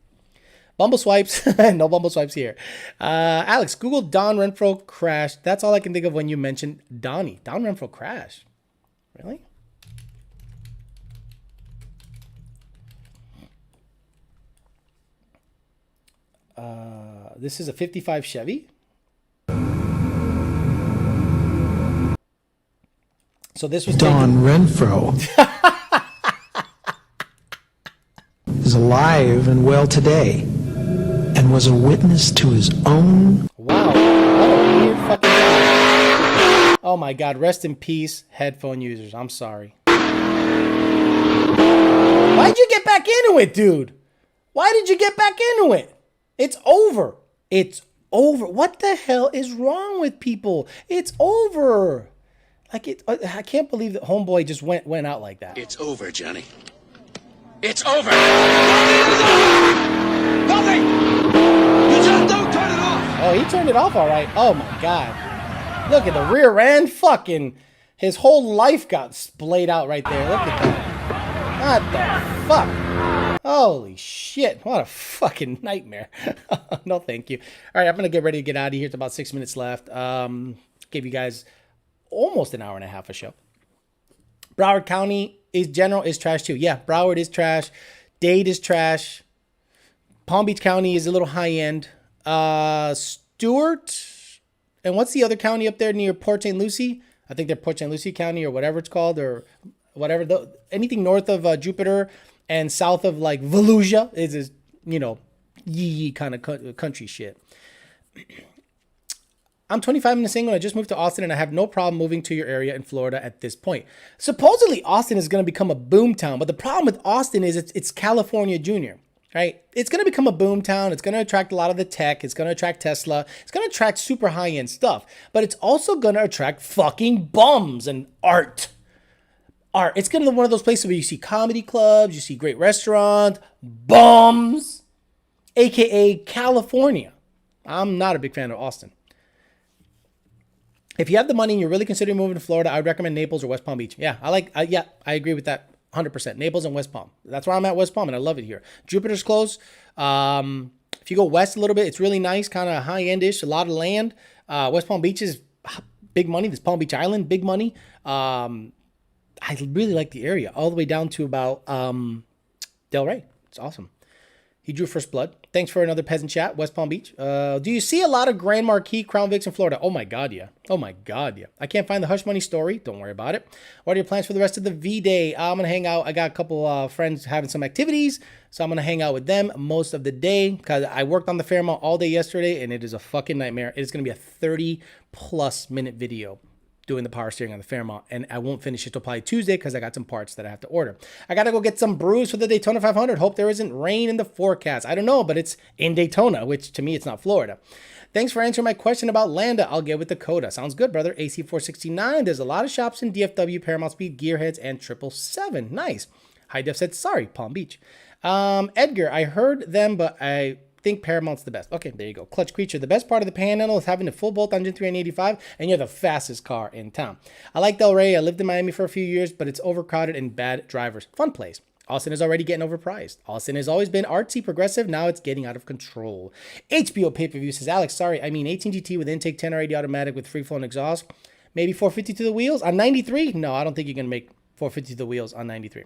Bumble swipes. No bumble swipes here. Alex, Google Don Renfro crash. That's all I can think of when you mentioned Donnie. Don Renfro crash. Really? This is a 55 Chevy. So this was Don Renfro is alive and well today and was a witness to his own. Wow. What a weird fucking thing. Oh my God. Rest in peace, headphone users. I'm sorry. Why'd you get back into it, dude? Why did you get back into it? It's over. It's over. What the hell is wrong with people? It's over. Like I can't believe that homeboy just went out like that. It's over, Johnny. It's over. Nothing! You just don't turn it off! Oh, he turned it off all right. Oh my God. Look at the rear end. Fucking his whole life got splayed out right there. Look at that. What the fuck? Holy shit. What a fucking nightmare. No, thank you. All right, I'm going to get ready to get out of here. It's about 6 minutes left. Give you guys almost an hour and a half of show. Broward County is trash too. Yeah, Broward is trash. Dade is trash. Palm Beach County is a little high end. Stewart, and what's the other county up there near Port St. Lucie? I think they're Port St. Lucie County or whatever it's called, or whatever. Anything north of Jupiter and south of like Volusia is yee kind of country shit. I'm 25 and single. I just moved to Austin and I have no problem moving to your area in Florida at this point. Supposedly Austin is going to become a boom town, but the problem with Austin is it's California Junior, right? It's going to become a boom town. It's going to attract a lot of the tech. It's going to attract Tesla. It's going to attract super high end stuff, but it's also going to attract fucking bums and art. It's going to be one of those places where you see comedy clubs, you see great restaurants, bums, AKA California. I'm not a big fan of Austin. If you have the money and you're really considering moving to Florida, I would recommend Naples or West Palm Beach. Yeah, I agree with that 100%. Naples and West Palm. That's where I'm at, West Palm, and I love it here. Jupiter's close. If you go west a little bit, it's really nice, kind of high-end-ish, a lot of land. West Palm Beach is big money. This Palm Beach Island, big money. I really like the area, all the way down to about Delray. It's awesome. He drew first blood. Thanks for another peasant chat, West Palm Beach. Do you see a lot of Grand Marquis Crown Vics in Florida? Oh my God, yeah. Oh my God, yeah. I can't find the Hush Money story. Don't worry about it. What are your plans for the rest of the V-Day? I'm going to hang out. I got a couple friends having some activities, so I'm going to hang out with them most of the day because I worked on the Fairmont all day yesterday, and it is a fucking nightmare. It's going to be a 30-plus minute video doing the power steering on the Fairmont, and I won't finish it till probably Tuesday because I got some parts that I have to order. I got to go get some brews for the Daytona 500. Hope there isn't rain in the forecast. I don't know, but it's in Daytona, which to me, it's not Florida. Thanks for answering my question about Landa. I'll get with Dakota. Sounds good, brother. AC469. There's a lot of shops in DFW, Paramount Speed, Gearheads, and 777. Nice. High Def said, sorry, Palm Beach. Edgar, I heard them, but I think Paramount's the best. Okay, there you go. Clutch Creature. The best part of the Panhandle is having a full bolt on Gen 3 and 85, and you're the fastest car in town. I like Delray. I lived in Miami for a few years, but it's overcrowded and bad drivers. Fun place. Austin is already getting overpriced. Austin has always been artsy, progressive. Now it's getting out of control. HBO pay-per-view says, Alex, sorry, I mean 18 GT with intake 10R80 automatic with free-flowing exhaust. Maybe 450 to the wheels on 93? No, I don't think you're going to make 450 to the wheels on 93.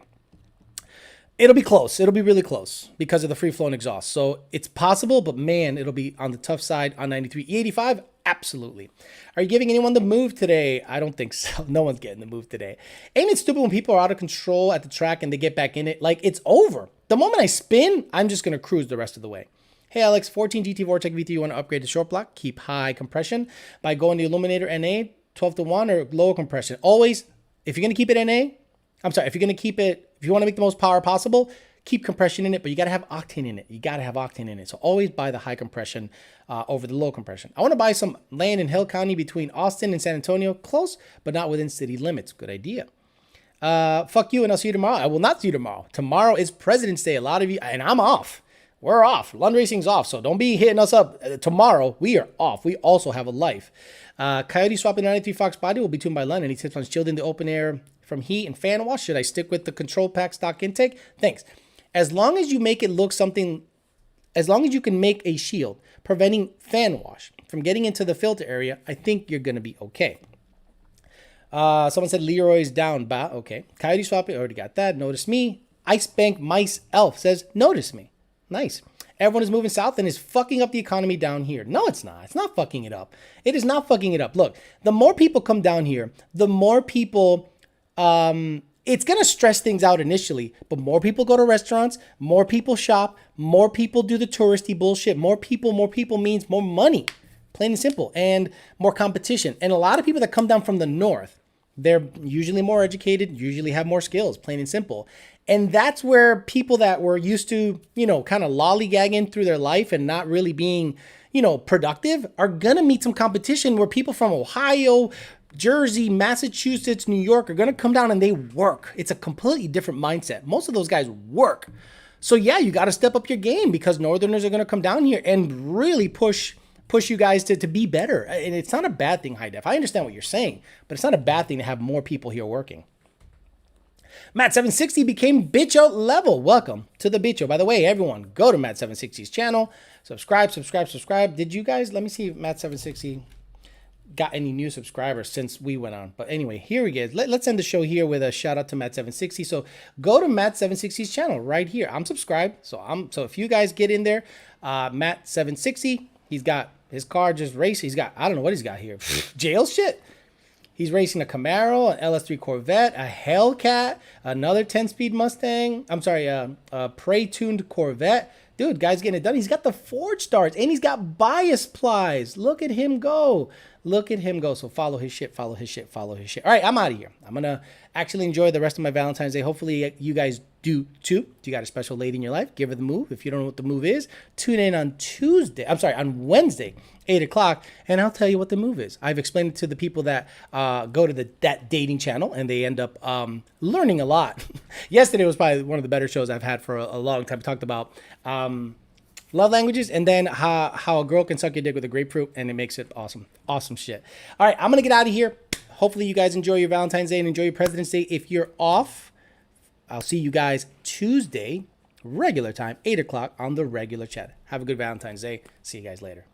It'll be close. It'll be really close because of the free-flowing exhaust. So it's possible, but man, it'll be on the tough side on 93. E85, absolutely. Are you giving anyone the move today? I don't think so. No one's getting the move today. Ain't it stupid when people are out of control at the track and they get back in it? Like, it's over. The moment I spin, I'm just going to cruise the rest of the way. Hey, Alex, 14 GT Vortec V3, you want to upgrade the short block? Keep high compression by going to Illuminator NA, 12 to 1, or lower compression. Always, if you're going to keep it NA, if you're going to keep it, if you want to make the most power possible, keep compression in it, but you got to have octane in it. You got to have octane in it. So always buy the high compression over the low compression. I want to buy some land in Hill County between Austin and San Antonio. Close, but not within city limits. Good idea. Fuck you, and I'll see you tomorrow. I will not see you tomorrow. Tomorrow is President's Day. A lot of you, and I'm off. We're off. Lund Racing's off, so don't be hitting us up. Tomorrow, we are off. We also have a life. Coyote swapping 93 Fox body will be tuned by Lund. Any tips on shielding the open air from heat and fan wash? Should I stick with the control pack stock intake? Thanks. As long as you make it look something, as long as you can make a shield preventing fan wash from getting into the filter area, I think you're going to be okay. Someone said Leroy's down. Okay. Coyote swapping, already got that. Notice me. Ice Bank Mice Elf says, notice me. Nice. Everyone is moving south and is fucking up the economy down here. No, it's not. It's not fucking it up. It is not fucking it up. Look, the more people come down here, the more people, it's going to stress things out initially, but more people go to restaurants, more people shop, more people do the touristy bullshit. More people means more money, plain and simple, and more competition. And a lot of people that come down from the north, they're usually more educated, usually have more skills, plain and simple. And that's where people that were used to, kind of lollygagging through their life and not really being, productive are going to meet some competition where people from Ohio, Jersey, Massachusetts, New York are going to come down and they work. It's a completely different mindset. Most of those guys work. So yeah, you got to step up your game because Northerners are going to come down here and really push you guys to be better. And it's not a bad thing, High Def. I understand what you're saying, but it's not a bad thing to have more people here working. Matt760 became Bitcho level. Welcome to the Bitcho. By the way, everyone, go to Matt760's channel. Subscribe. Did you guys, let me see if Matt760, got any new subscribers since we went on. But anyway, here we go. Let's end the show here with a shout out to Matt760. So go to Matt760's channel right here. I'm subscribed. So if you guys get in there, Matt760, he's got his car just racing. He's got, I don't know what he's got here. Jail shit. He's racing a Camaro, an LS3 Corvette, a Hellcat, another 10-speed Mustang. I'm sorry, a Prey-tuned Corvette. Dude, guy's getting it done. He's got the Forge Stars, and he's got bias plies. Look at him go. Look at him go. So follow his shit, follow his shit, follow his shit. All right, I'm out of here. I'm going to actually enjoy the rest of my Valentine's Day. Hopefully you guys do too. If you got a special lady in your life, give her the move. If you don't know what the move is, tune in on on Wednesday, 8 o'clock, and I'll tell you what the move is. I've explained it to the people that go to that dating channel, and they end up learning a lot. Yesterday was probably one of the better shows I've had for a long time. We talked about love languages, and then how a girl can suck your dick with a grapefruit, and it makes it awesome. Awesome shit. All right, I'm going to get out of here. Hopefully you guys enjoy your Valentine's Day and enjoy your President's Day. If you're off, I'll see you guys Tuesday, regular time, 8 o'clock on the regular chat. Have a good Valentine's Day. See you guys later.